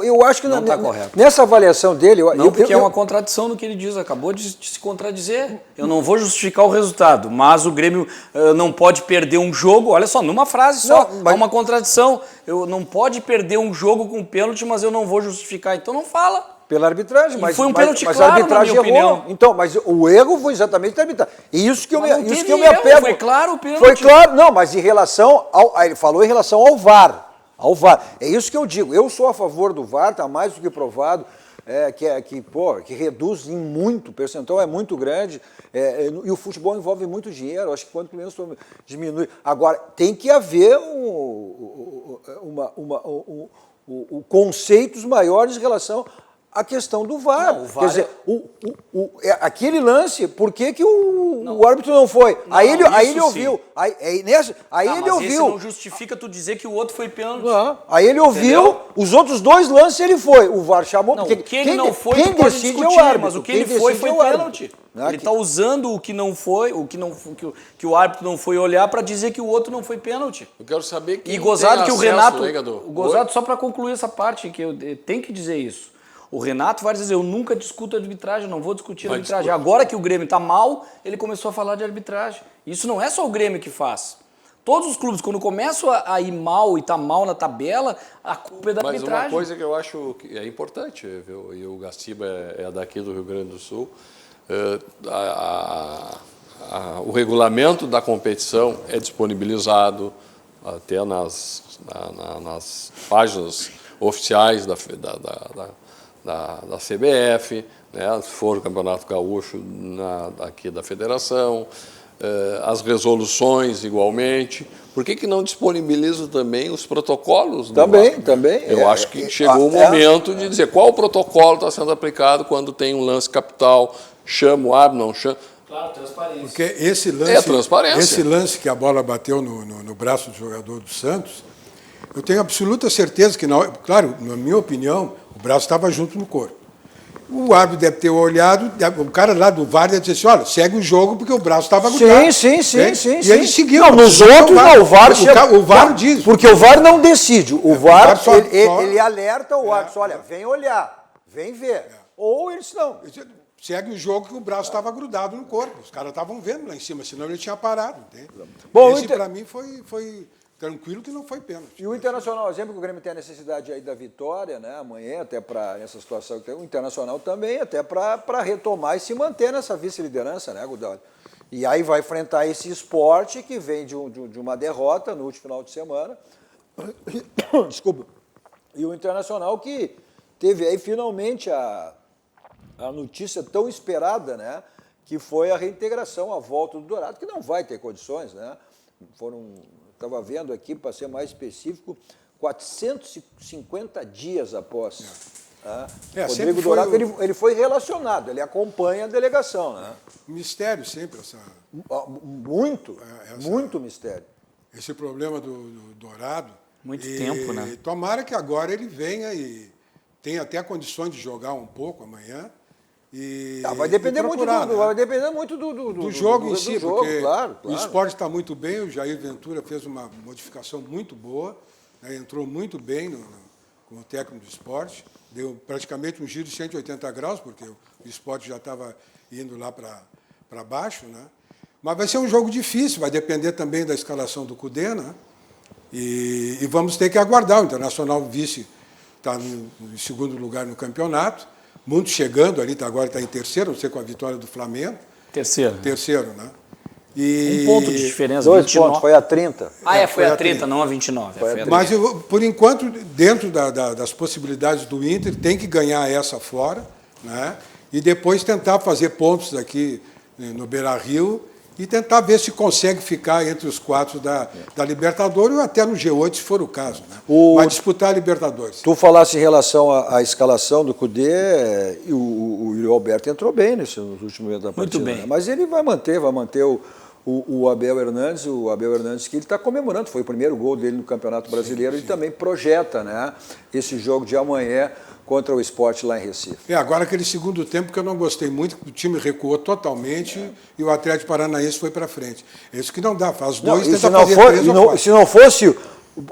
Eu acho que não está correto. Nessa avaliação dele... Porque é uma contradição no que ele diz, acabou de se contradizer. Eu não vou justificar o resultado, mas o Grêmio não pode perder um jogo, olha só, numa frase só, é uma contradição. Eu não pode perder um jogo com pênalti, mas eu não vou justificar, então não fala. Pela arbitragem, mas foi um pênalti claro, a arbitragem na minha errou. opinião. Então, mas o erro foi exatamente da arbitragem. E isso que eu me apego. Foi claro o pênalti. Foi claro, não, mas em relação ele falou em relação ao VAR. Ao VAR. É isso que eu digo. Eu sou a favor do VAR, está mais do que provado, que reduz em muito, o percentual é muito grande, e o futebol envolve muito dinheiro. Acho que quanto menos diminui. Agora, tem que haver conceitos maiores em relação a questão do VAR. Não, o VAR quer dizer, aquele lance, por que o árbitro não foi? Aí ele ouviu. Aí ele ouviu. Esse não justifica tu dizer que o outro foi pênalti. Não. Aí ele ouviu, entendeu? Os outros dois lances ele foi. O VAR chamou. Não, porque quem não foi, quem decide discutir, é o árbitro. Mas o que ele foi pênalti. Ele está usando o que não foi, que o árbitro não foi olhar para dizer que o outro não foi pênalti. Eu quero saber quem e gozado que o Renato, gozado só para concluir essa parte, que eu tenho que dizer isso. O Renato vai dizer, eu nunca discuto arbitragem, não vou discutir arbitragem. Agora que o Grêmio está mal, ele começou a falar de arbitragem. Isso não é só o Grêmio que faz. Todos os clubes, quando começam a ir mal e tá mal na tabela, a culpa é da arbitragem. Mas uma coisa que eu acho que é importante, viu? E o Gaciba é daqui do Rio Grande do Sul, o regulamento da competição é disponibilizado até nas páginas oficiais da CBF, né? Se for o Campeonato Gaúcho aqui da Federação, as resoluções igualmente. Por que não disponibilizam também os protocolos? Também. Eu acho que chegou o momento de dizer qual protocolo está sendo aplicado quando tem um lance capital, chama o árbitro, não chama. Claro, transparência. Porque esse transparência. lance que a bola bateu no braço do jogador do Santos, eu tenho absoluta certeza que, claro, na minha opinião, o braço estava junto no corpo. O árbitro deve ter olhado, o cara lá do VAR deve dizer assim, olha, segue o jogo porque o braço estava grudado. Sim. E ele seguiu. Não, nos outros, o VAR... O VAR diz. Porque o VAR não decide. O VAR, ele alerta o árbitro, olha, vem olhar, vem ver. Ou eles não. Segue o jogo que o braço estava grudado no corpo. Os caras estavam vendo lá em cima, senão ele tinha parado. Entende? Bom, esse, para mim, foi tranquilo que não foi pênalti. E o Internacional, exemplo que o Grêmio tem a necessidade aí da vitória, né? Amanhã, até para essa situação que tem, o Internacional também, até para retomar e se manter nessa vice-liderança, né, Gudalho? E aí vai enfrentar esse Sport que vem de uma derrota no último final de semana. Desculpa. E o Internacional que teve aí finalmente a notícia tão esperada, né? Que foi a reintegração, a volta do Dourado, que não vai ter condições, né? Estava vendo aqui, para ser mais específico, 450 dias após. Rodrigo Dourado, ele foi relacionado, ele acompanha a delegação. Né? Mistério sempre. Muito mistério. Esse problema do Dourado, Muito tempo, né? Tomara que agora ele venha e tenha até condições de jogar um pouco amanhã. Vai depender muito do jogo em si, porque claro. o Sport está muito bem, o Jair Ventura fez uma modificação muito boa, né, entrou muito bem como técnico do Sport, deu praticamente um giro de 180 graus, porque o Sport já estava indo lá para baixo, né? Mas vai ser um jogo difícil, vai depender também da escalação do Cudê, né? E vamos ter que aguardar. O Internacional vice está em segundo lugar no campeonato, muito chegando ali, agora está em terceiro, não sei, com a vitória do Flamengo. Terceiro, né? Um ponto de diferença. 2 29. pontos, foi a 30. Foi a 30, não a 29. Mas, por enquanto, dentro das possibilidades do Inter, tem que ganhar essa fora, né? E depois tentar fazer pontos aqui no Beira-Rio e tentar ver se consegue ficar entre os 4 da Libertadores ou até no G8, se for o caso. Né? Vai disputar a Libertadores. Tu falasse em relação à escalação do Cudê, e o Alberto entrou bem nos últimos momentos da partida. Muito bem. Né? Mas ele vai manter o Abel Hernandes, que ele está comemorando, foi o primeiro gol dele no Campeonato Brasileiro, e também projeta, né, esse jogo de amanhã contra o Sport lá em Recife. Agora aquele segundo tempo que eu não gostei muito, que o time recuou totalmente e o Atlético Paranaense foi para frente. Isso que não dá, faz 2, tenta fazer 3 ou 4. Se não fosse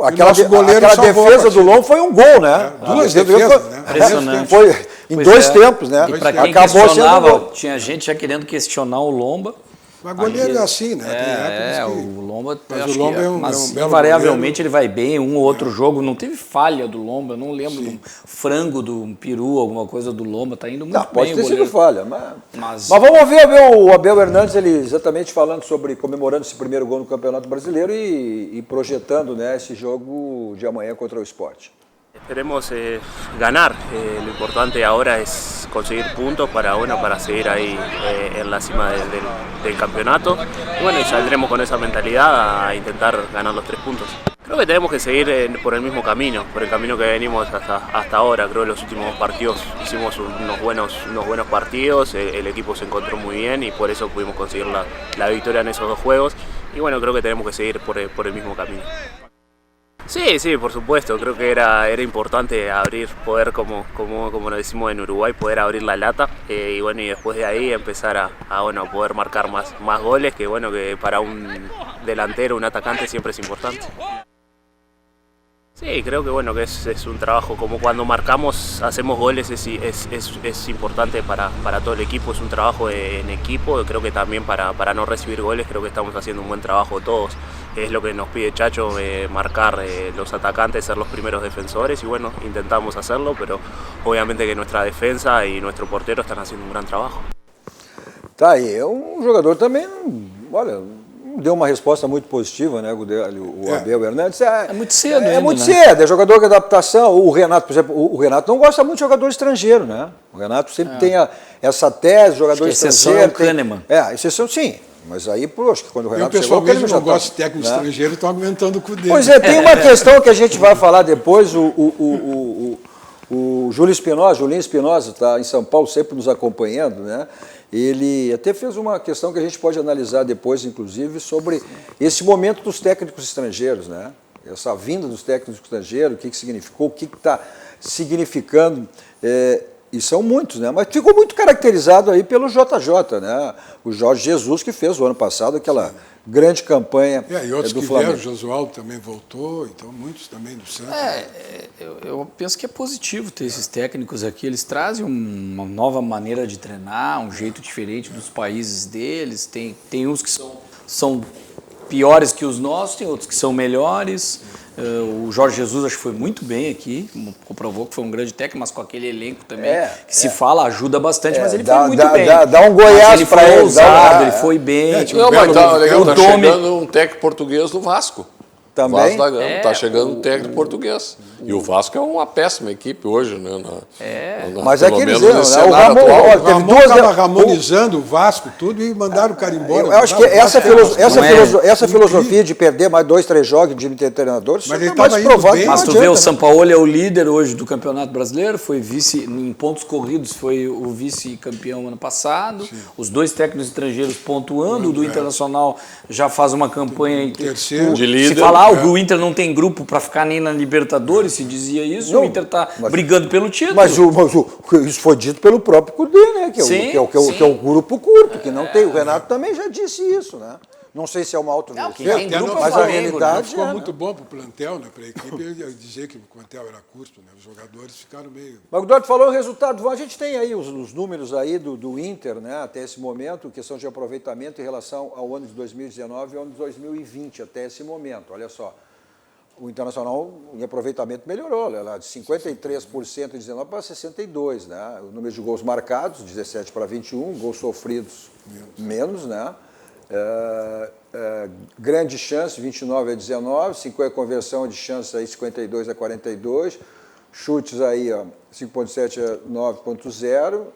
aquela defesa do Lomba, foi um gol, né? 2 defesas, né? Impressionante. Foi em 2 tempos, né? E para quem acabou questionava, tinha gente já querendo questionar o Lomba. Mas goleiro é assim, né? O Lomba, mas o Lomba é um belo invariavelmente ele vai bem, um ou outro jogo, não teve falha do Lomba, eu não lembro de um frango, de um peru, alguma coisa do Lomba, tá indo muito bem. Pode ter sido falha, mas Mas vamos ver o Abel Hernandes, ele exatamente falando sobre, comemorando esse primeiro gol no Campeonato Brasileiro e projetando, né, esse jogo de amanhã contra o Sport. Esperemos ganar. Lo importante ahora es conseguir puntos para seguir ahí en la cima del campeonato. Y bueno, y saldremos con esa mentalidad a intentar ganar los 3 puntos. Creo que tenemos que seguir por el mismo camino, por el camino que venimos hasta ahora. Creo que los últimos partidos hicimos unos buenos partidos, el equipo se encontró muy bien y por eso pudimos conseguir la victoria en esos 2 juegos. Y bueno, creo que tenemos que seguir por el mismo camino. Sí, por supuesto. Creo que era importante poder, como lo decimos en Uruguay, poder abrir la lata y bueno, y después de ahí empezar a poder marcar más goles, que bueno, que para un delantero, un atacante siempre es importante. Sí, creo que bueno, que es un trabajo, como cuando hacemos goles, es importante para todo el equipo, es un trabajo en equipo. Creo que también para no recibir goles, creo que estamos haciendo un buen trabajo todos. Es lo que nos pide Chacho, marcar los atacantes, ser los primeros defensores y bueno, intentamos hacerlo, pero obviamente que nuestra defensa y nuestro portero están haciendo un gran trabajo. Tá aí, é um jogador também, olha, deu uma resposta muito positiva, né, o Abel Hernandes. É muito cedo É ainda, muito né? cedo, é jogador de adaptação. O Renato, por exemplo, o Renato não gosta muito de jogador estrangeiro, né? O Renato sempre tem essa tese, jogador estrangeiro. A exceção é o Kahneman. A exceção sim, mas aí, acho que quando o Renato eu chegou... pessoalmente não gosto de técnico estrangeiro, estão aumentando o Cudê. Pois é, tem uma questão que a gente vai falar depois, o Julinho Espinosa está em São Paulo, sempre nos acompanhando, né? Ele até fez uma questão que a gente pode analisar depois, inclusive, sobre esse momento dos técnicos estrangeiros, né? Essa vinda dos técnicos estrangeiros, o que significou, o que está significando, e são muitos, né? Mas ficou muito caracterizado aí pelo JJ, né? O Jorge Jesus, que fez o ano passado aquela grande campanha e outros do que Flamengo. Vieram, o Josualdo também voltou, então muitos também do Santos. Eu penso que é positivo ter esses técnicos aqui, eles trazem uma nova maneira de treinar, um jeito diferente dos países deles, tem uns que são piores que os nossos, tem outros que são melhores. O Jorge Jesus acho que foi muito bem aqui, comprovou que foi um grande técnico, mas com aquele elenco também, que se fala, ajuda bastante, mas ele foi muito bem. Dá um Goiás para ele. Ele foi bem. Não, mas tá chegando um técnico português do Vasco. Também? Vasco da Gama, tá chegando um técnico português. E o Vasco é uma péssima equipe hoje, né? Mas é que eles menos nesse cenário atual. O Ramon estava ramonizando o Vasco, tudo, e mandaram o cara embora. Eu acho que essa filosofia de perder mais 2, 3 jogos de treinadores, mas ele mais estava provável. bem. Mas tu vê, o Sampaoli é o líder hoje do Campeonato Brasileiro, foi vice em pontos corridos, foi o vice-campeão ano passado. Sim. Os 2 técnicos estrangeiros pontuando, o do Internacional já faz uma campanha terceiro de líder. Se falar, o Inter não tem grupo para ficar nem na Libertadores, se dizia isso, não, o Inter está brigando pelo título. Mas isso foi dito pelo próprio Cudê, né? Que é o grupo curto, que não tem. O Renato também já disse isso, né? Não sei se é uma autonomia, mas a realidade ficou muito bom para o plantel, né? Para a equipe. Eu dizer que o plantel era curto, né? Os jogadores ficaram meio... Mas o Eduardo falou o resultado. A gente tem aí os números aí do Inter, né? Até esse momento, questão de aproveitamento em relação ao ano de 2019 e ao ano de 2020, até esse momento. Olha só. O Internacional, em aproveitamento, melhorou, lá de 53% em 19 para 62%, né? O número de gols marcados, 17 para 21, gols sofridos menos, né? Grande chance, 29 a 19, 50 conversão de chance aí, 52 a 42, chutes aí, ó, 5.7 a 9.0,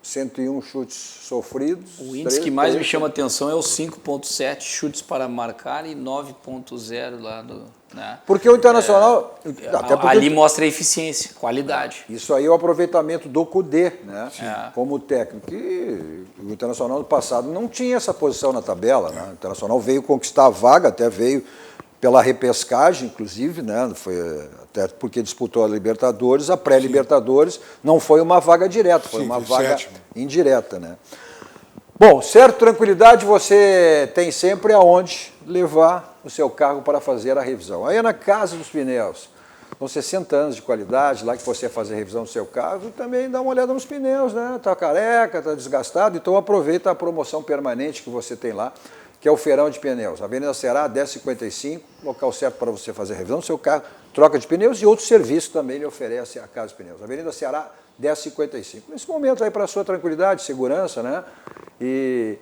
101 chutes sofridos. O índice que mais me chama a atenção é os 5.7 chutes para marcar e 9.0 lá do... Né? Porque o Internacional... ali mostra a eficiência, qualidade. Isso aí é o aproveitamento do Cudê, né? Como técnico. E o Internacional no passado não tinha essa posição na tabela, né? O Internacional veio conquistar a vaga, até veio pela repescagem, inclusive, né? Foi até porque disputou a Libertadores, a pré-Libertadores não foi uma vaga direta, foi uma vaga indireta, né? Bom, certo, tranquilidade, você tem sempre aonde levar o seu carro para fazer a revisão. Aí é na Casa dos Pneus. São 60 anos de qualidade, lá que você vai fazer a revisão do seu carro e também dá uma olhada nos pneus, né? Está careca, está desgastado, então aproveita a promoção permanente que você tem lá, que é o Feirão de Pneus. Avenida Ceará, 1055, local certo para você fazer a revisão do seu carro, troca de pneus e outros serviços também lhe oferece a Casa dos Pneus. Avenida Ceará, 1055. Nesse momento aí, para a sua tranquilidade, segurança, né? E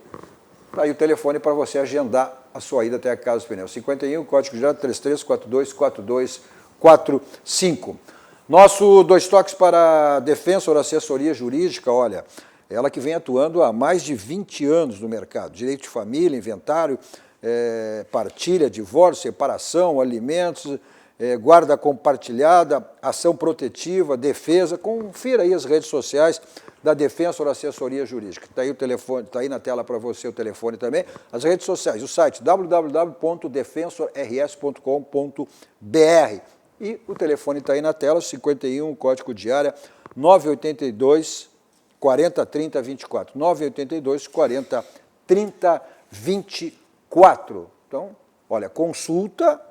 tá aí o telefone para você agendar a sua ida até a Casa dos Pneus. 51, código de 33424245. Nosso 2 toques para a Defensor Assessoria Jurídica, olha, ela que vem atuando há mais de 20 anos no mercado. Direito de família, inventário, partilha, divórcio, separação, alimentos, guarda compartilhada, ação protetiva, defesa. Confira aí as redes sociais da Defensor Assessoria Jurídica. Está aí o telefone, está aí na tela para você o telefone também. As redes sociais, o site www.defensorrs.com.br. E o telefone está aí na tela, 51, código de área 982 40 30 24. 982 40 30 24. Então, olha, consulta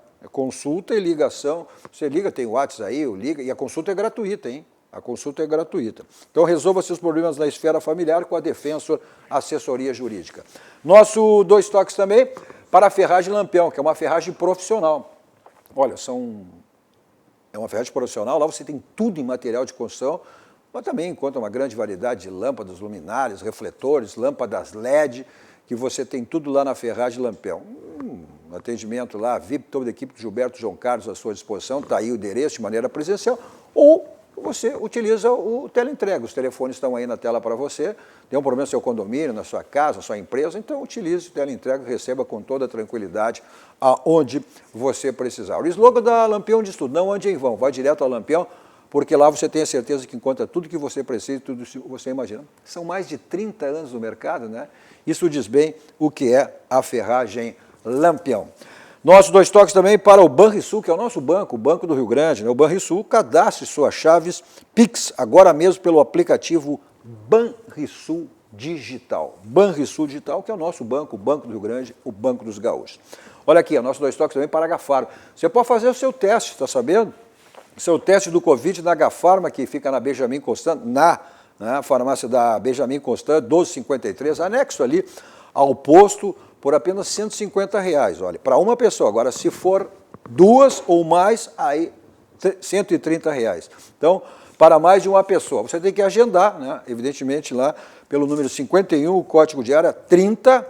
e ligação. Você liga, tem o WhatsApp aí, liga, e a consulta é gratuita, hein? A consulta é gratuita. Então, resolva seus problemas na esfera familiar com a Defensor Assessoria Jurídica. Nosso 2 toques também para a ferragem Lampião, que é uma ferragem profissional. Olha, é uma ferragem profissional, lá você tem tudo em material de construção, mas também encontra uma grande variedade de lâmpadas luminárias, refletores, lâmpadas LED, que você tem tudo lá na ferragem Lampião. Atendimento lá, VIP, toda a equipe do Gilberto João Carlos à sua disposição, está aí o endereço de maneira presencial, ou você utiliza o teleentrega. Os telefones estão aí na tela para você. Tem um problema no seu condomínio, na sua casa, na sua empresa, então utilize o teleentrega e receba com toda a tranquilidade aonde você precisar. O slogan da Lampião diz tudo, não ande em vão, vai direto ao Lampião, porque lá você tem a certeza que encontra tudo que você precisa e tudo que você imagina. São mais de 30 anos no mercado, né? Isso diz bem o que é a ferragem Lampião. Nossos 2 toques também para o Banrisul, que é o nosso banco, o Banco do Rio Grande, né? O Banrisul, cadastre suas chaves Pix agora mesmo pelo aplicativo Banrisul Digital. Banrisul Digital, que é o nosso banco, o Banco do Rio Grande, o Banco dos Gaúchos. Olha aqui, nossos 2 toques também para a Gafarma. Você pode fazer o seu teste, está sabendo? Seu teste do Covid na Gafarma, que fica na Benjamin Constant, na farmácia da Benjamin Constant, 1253, anexo ali ao posto, por apenas R$150, olha, para uma pessoa. Agora, se for 2 ou mais, aí R$130. Então, para mais de uma pessoa. Você tem que agendar, né? Evidentemente, lá pelo número 51, o código de área 30,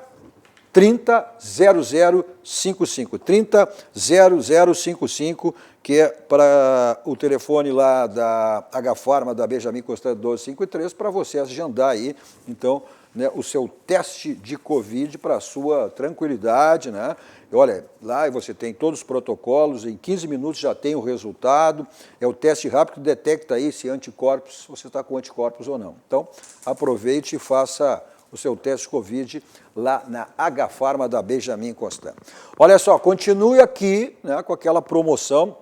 300055, 300055, que é para o telefone lá da H-Pharma, da Benjamin Constant 1253, para você agendar aí, então, né, o seu teste de Covid para a sua tranquilidade, né? E olha, lá você tem todos os protocolos, em 15 minutos já tem o resultado, é o teste rápido que detecta aí se anticorpos, você está com anticorpos ou não. Então, aproveite e faça o seu teste Covid lá na H-Pharma da Benjamin Constant. Olha só, continue aqui, né, com aquela promoção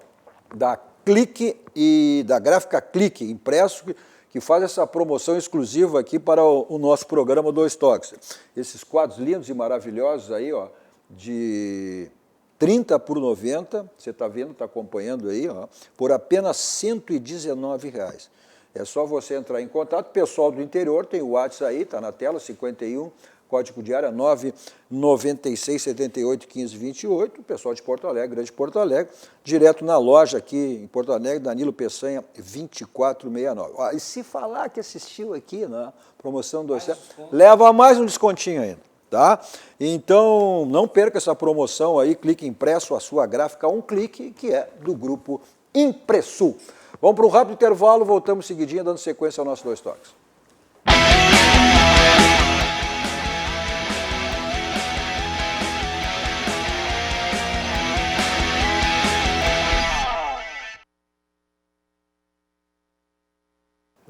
da Clique e da Gráfica Clique, impresso, que faz essa promoção exclusiva aqui para o nosso programa Dois Toques. Esses quadros lindos e maravilhosos aí, ó, de 30 por 90, você está vendo, está acompanhando aí, ó, por apenas R$ 119,00. É só você entrar em contato. Pessoal do interior, tem o WhatsApp aí, está na tela, 51, código de área 996 78 15 28. O pessoal de Porto Alegre, Grande Porto Alegre, direto na loja aqui em Porto Alegre, Danilo Peçanha, 2469. Ó, e se falar que assistiu aqui na promoção do leva mais um descontinho ainda, tá? Então, não perca essa promoção aí, Clique Impresso, a sua gráfica, um clique, que é do grupo Impressul. Vamos para um rápido intervalo, voltamos seguidinho, dando sequência ao nosso Dois Toques.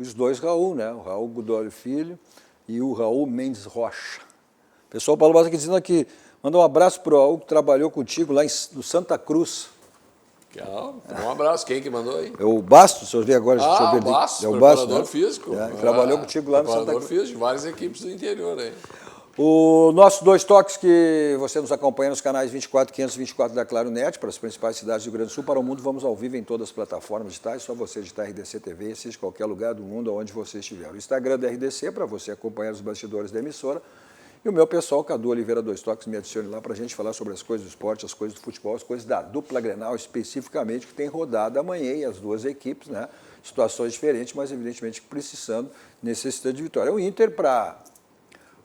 Os dois Raul, né? O Raul Godoy Filho e o Raul Mendes Rocha. O pessoal Paulo Bastos aqui dizendo que manda um abraço para o Raul que trabalhou contigo lá no Santa Cruz. Um abraço. Quem que mandou aí? É o Bastos, deixa eu ver agora. O Bastos, é o preparador, né? físico. Trabalhou contigo lá no Santa Cruz. Preparador físico de várias equipes do interior aí. O nosso Dois Toques, que você nos acompanha nos canais 24 524 da Claro Net, para as principais cidades do Rio Grande do Sul, para o mundo, vamos ao vivo em todas as plataformas digitais, só você digitar RDC TV e assiste qualquer lugar do mundo onde você estiver. O Instagram da RDC, para você acompanhar os bastidores da emissora, e o meu pessoal, Cadu Oliveira Dois Toques, me adicione lá para a gente falar sobre as coisas do esporte, as coisas do futebol, as coisas da dupla Grenal, especificamente, que tem rodada amanhã, e as duas equipes, né? Situações diferentes, mas evidentemente precisando, necessitando de vitória. O Inter, para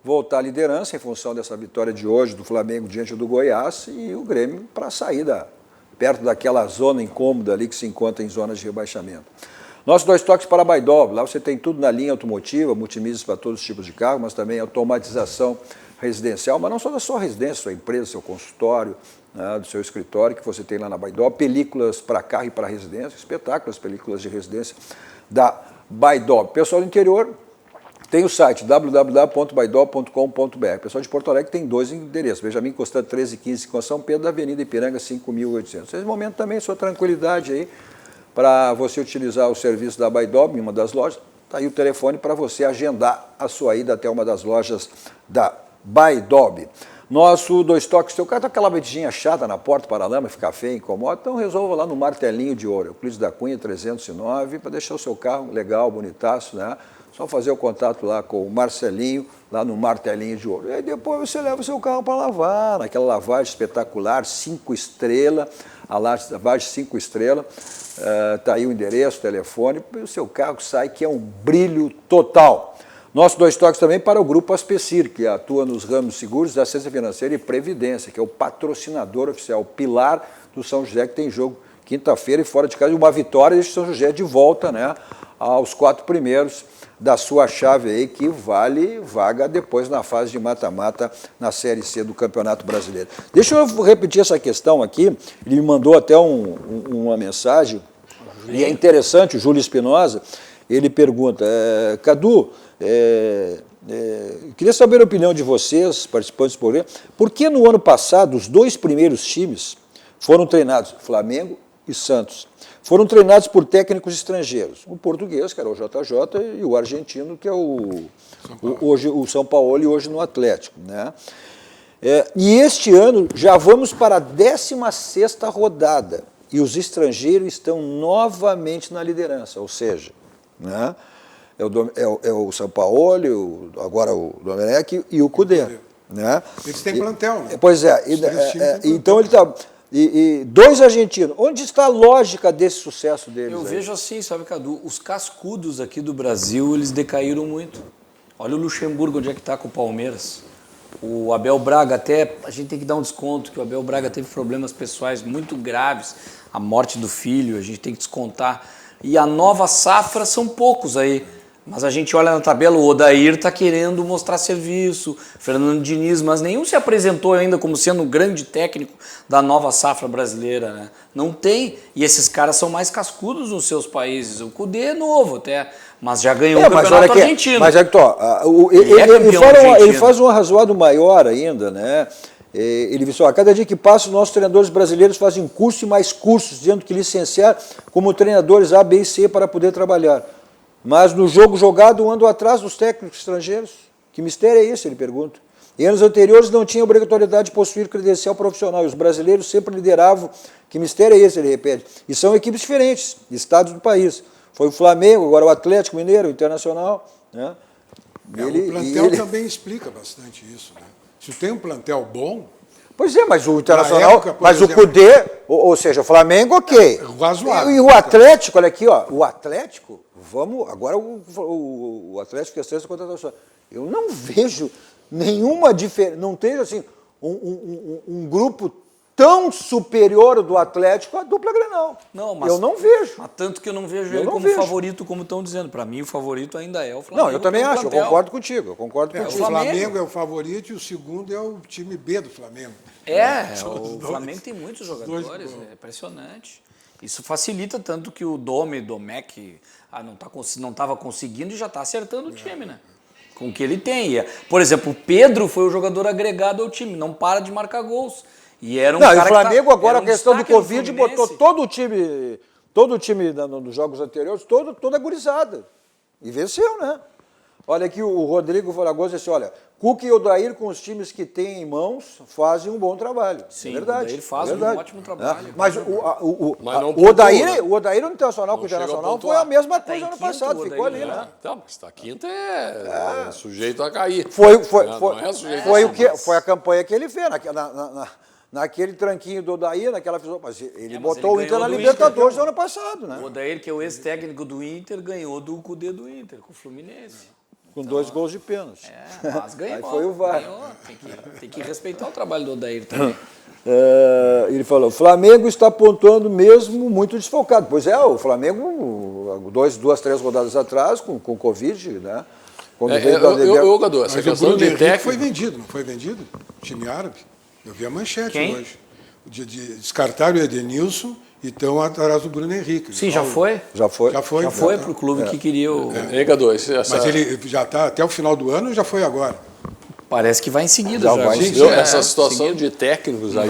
voltar à liderança em função dessa vitória de hoje do Flamengo diante do Goiás, e o Grêmio para sair perto daquela zona incômoda ali que se encontra em zonas de rebaixamento. Nossos Dois Toques para a Baidó, lá você tem tudo na linha automotiva, multimídias para todos os tipos de carro, mas também automatização residencial, mas não só da sua residência, sua empresa, seu consultório, né, do seu escritório que você tem lá na Baidó, películas para carro e para residência, espetáculos, películas de residência da Baidó. Pessoal do interior, tem o site www.baidó.com.br. Pessoal de Porto Alegre tem dois endereços. Benjamin Constant 1315 com São Pedro, da Avenida Ipiranga 5800. Nesse momento também sua tranquilidade aí para você utilizar o serviço da Baidó em uma das lojas. Está aí o telefone para você agendar a sua ida até uma das lojas da Baidó. Nosso Dois Toques, seu carro está aquela batidinha chata na porta, paralama, fica feio, incomoda, então resolva lá no Martelinho de Ouro, Euclides da Cunha 309, para deixar o seu carro legal, bonitaço, né? Só fazer o contato lá com o Marcelinho, lá no Martelinho de Ouro. E aí depois você leva o seu carro para lavar, naquela lavagem espetacular, 5 estrelas, a lavagem 5 estrelas. Está aí o endereço, o telefone, e o seu carro sai que é um brilho total. Nossos Dois Toques também para o Grupo Aspecir, que atua nos ramos seguros, assistência financeira e previdência, que é o patrocinador oficial, o pilar do São José, que tem jogo quinta-feira e fora de casa, uma vitória de São José de volta, né, aos 4 primeiros da sua chave aí, que vale vaga depois na fase de mata-mata na Série C do Campeonato Brasileiro. Deixa eu repetir essa questão aqui, ele me mandou até uma mensagem, e é interessante, o Júlio Espinosa, ele pergunta, Cadu, queria saber a opinião de vocês, participantes do programa, por que no ano passado os 2 primeiros times foram treinados, Flamengo e Santos, foram treinados por técnicos estrangeiros, o português, que era o JJ, e o argentino, que é hoje o São Paulo e hoje no Atlético, né? E este ano já vamos para a 16ª rodada, e os estrangeiros estão novamente na liderança, ou seja, né, é o São Paulo, agora o Domenech e o Cudê. Né? Eles têm plantel, né? Pois é, então ele está... E 2 argentinos. Onde está a lógica desse sucesso deles? Eu vejo assim, sabe, Cadu, os cascudos aqui do Brasil, eles decaíram muito. Olha o Luxemburgo, onde é que está com o Palmeiras. O Abel Braga até, a gente tem que dar um desconto, que o Abel Braga teve problemas pessoais muito graves, a morte do filho, a gente tem que descontar. E a nova safra são poucos aí. Mas a gente olha na tabela, o Odair está querendo mostrar serviço, Fernando Diniz, mas nenhum se apresentou ainda como sendo um grande técnico da nova safra brasileira, né? Não tem, e esses caras são mais cascudos nos seus países. O Cudê é novo até, mas já ganhou o campeonato argentino. Mas é que, ele faz um arrazoado maior ainda, né? Ele disse, a cada dia que passa, os nossos treinadores brasileiros fazem curso e mais cursos, dizendo que licenciar como treinadores A, B e C para poder trabalhar. Mas no jogo jogado, andam atrás dos técnicos estrangeiros. Que mistério é esse, ele pergunta. Em anos anteriores não tinha obrigatoriedade de possuir credencial profissional, e os brasileiros sempre lideravam. Que mistério é esse, ele repete. E são equipes diferentes, estados do país. Foi o Flamengo, agora o Atlético Mineiro, o Internacional. Né? O plantel também explica bastante isso. Né? Se tem um plantel bom... Pois é, mas o Internacional, mas o Cudê, ou seja, o Flamengo, ok. Razoável. E o Atlético, olha aqui, ó, o Atlético, agora o Atlético fez 3 contratações. Eu não vejo nenhuma diferença, não tem assim, um grupo tão superior do Atlético à dupla Grenal. Não, mas eu não vejo. Mas tanto que eu não vejo ele como favorito, como estão dizendo. Para mim, o favorito ainda é o Flamengo. Não, eu também acho, eu concordo contigo. O Flamengo é o favorito e o segundo é o time B do Flamengo. O Flamengo tem muitos jogadores, é impressionante. Isso facilita tanto que o Domecq não estava conseguindo e já está acertando o time, né? Com o que ele tem. Por exemplo, o Pedro foi o jogador agregado ao time, não para de marcar gols. E era um cara o Flamengo agora, a questão do Covid, botou todo o time nos jogos anteriores, toda gurizada. E venceu, né? Olha aqui, o Rodrigo Fragoso disse, olha, Cuca e Odair, com os times que têm em mãos, fazem um bom trabalho. Sim, é verdade. Ele faz um ótimo trabalho. Mas o Odair no Internacional com o Internacional foi a mesma coisa ano passado, ficou ali, né? Então, mas a quinta é sujeito a cair. Foi a campanha que ele fez naquele tranquinho do Odair, mas ele botou o Inter na Libertadores no ano passado, né? O Odair, que é o ex-técnico do Inter, ganhou do Cudê do Inter, com o Fluminense. Com 2 gols de pênalti. Mas ganhou. Aí foi o VAR. Ganhou. Tem que respeitar o trabalho do Odair também. Ele falou, o Flamengo está pontuando mesmo muito desfalcado. Pois é, o Flamengo, 3 rodadas atrás, com Covid, né? Gadu, essa questão de técnico... foi vendido, não foi vendido? O time árabe? Eu vi a manchete hoje. Descartaram o Edenilson e estão atrás do Bruno Henrique. Sim, já foi? Já foi para o clube que queria o... Mas ele já está até o final do ano ou já foi agora? Parece que vai em seguida. Essa situação de técnicos aí,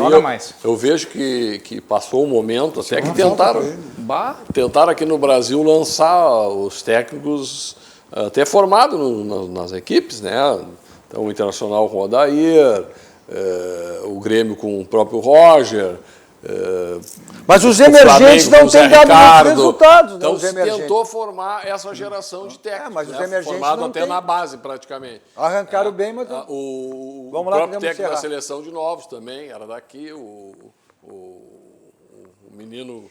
eu vejo que passou um momento até que tentaram aqui no Brasil lançar os técnicos até formados nas equipes, né? Então o Internacional com o Odair, o Grêmio com o próprio Roger... Mas os emergentes não têm dado muitos resultados. Então se tentou formar essa geração de técnicos, mas os emergentes formado não até tem. Na base praticamente. Arrancaram bem, mas... O próprio técnico da seleção de novos também, era daqui, o menino...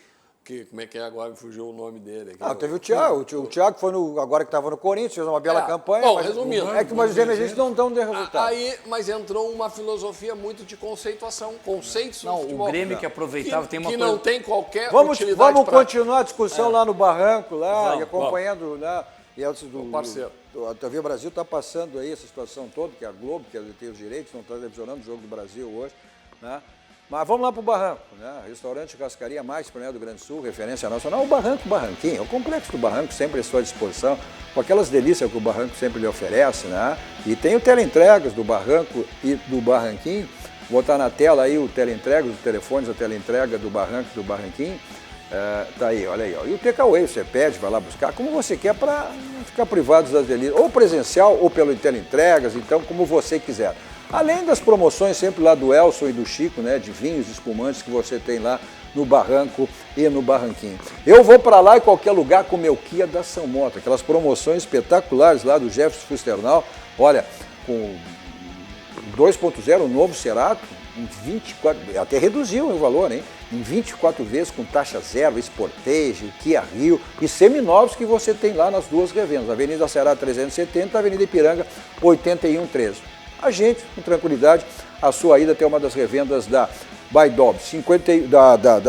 como é que é agora? Me fugiu o nome dele. Teve o Thiago. O Thiago foi agora que estava no Corinthians, fez uma bela campanha. Bom, resumindo. Mas os emergentes não estão dando resultado. Mas entrou uma filosofia muito de conceituação, conceitos no futebol. O Grêmio que aproveitava tem uma coisa... não tem qualquer utilidade. Vamos continuar a discussão lá no Barranco, e acompanhando... Né, o parceiro. A TV Brasil está passando aí essa situação toda, que é a Globo, que tem os direitos, não está televisionando o Jogo do Brasil hoje, né? Mas vamos lá para o Barranco, né? Restaurante Cascaria Mais Praia do Grande Sul, referência nacional, o Barranco Barranquinho, o complexo do Barranco sempre à sua disposição, com aquelas delícias que o Barranco sempre lhe oferece, né? E tem o teleentregas do Barranco e do Barranquinho, vou botar na tela aí o teleentregas, os telefones, a teleentrega do Barranco e do Barranquinho, tá aí, olha aí, ó. E o takeaway, você pede, vai lá buscar, como você quer, para não ficar privado das delícias, ou presencial ou pelo teleentregas, então como você quiser. Além das promoções sempre lá do Elson e do Chico, né, de vinhos espumantes que você tem lá no Barranco e no Barranquinho. Eu vou para lá em qualquer lugar com o meu Kia da São Moto, aquelas promoções espetaculares lá do Jefferson Fusternal, olha, com 2.0, o novo Cerato, em 24, até reduziu o valor, hein? Em 24 vezes com taxa zero, Sportage, Kia Rio e seminovos que você tem lá nas duas revendas, Avenida Cerato 370 e Avenida Ipiranga 8113. Agende com tranquilidade a sua ida até uma das revendas da By Dobbs,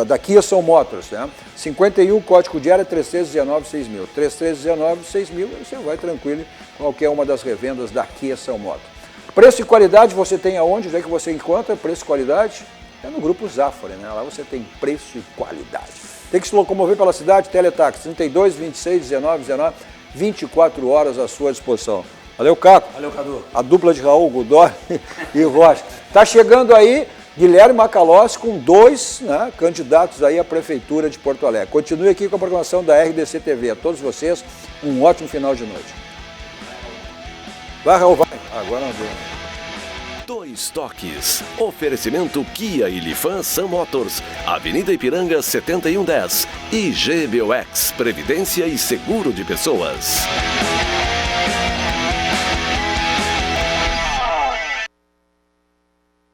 da Kia São Motors, né? 51, código de área 3319-6000. 3319-6000, você vai tranquilo em qualquer uma das revendas da Kia São Motors. Preço e qualidade você tem aonde? Onde é que você encontra preço e qualidade? É no Grupo Zafari, né? Lá você tem preço e qualidade. Tem que se locomover pela cidade, teletaxi 32, 26, 19, 19, 24 horas à sua disposição. Valeu, Caco. Valeu, Cadu. A dupla de Raul Godoy e Rocha. Tá chegando aí Guilherme Macalossi com 2, né, candidatos aí à Prefeitura de Porto Alegre. Continue aqui com a programação da RDC TV. A todos vocês, um ótimo final de noite. Vai, Raul, vai. Agora não deu. Dois Toques. Oferecimento Kia e Lifan Sam Motors. Avenida Ipiranga 7110. E GBOX. Previdência e Seguro de Pessoas.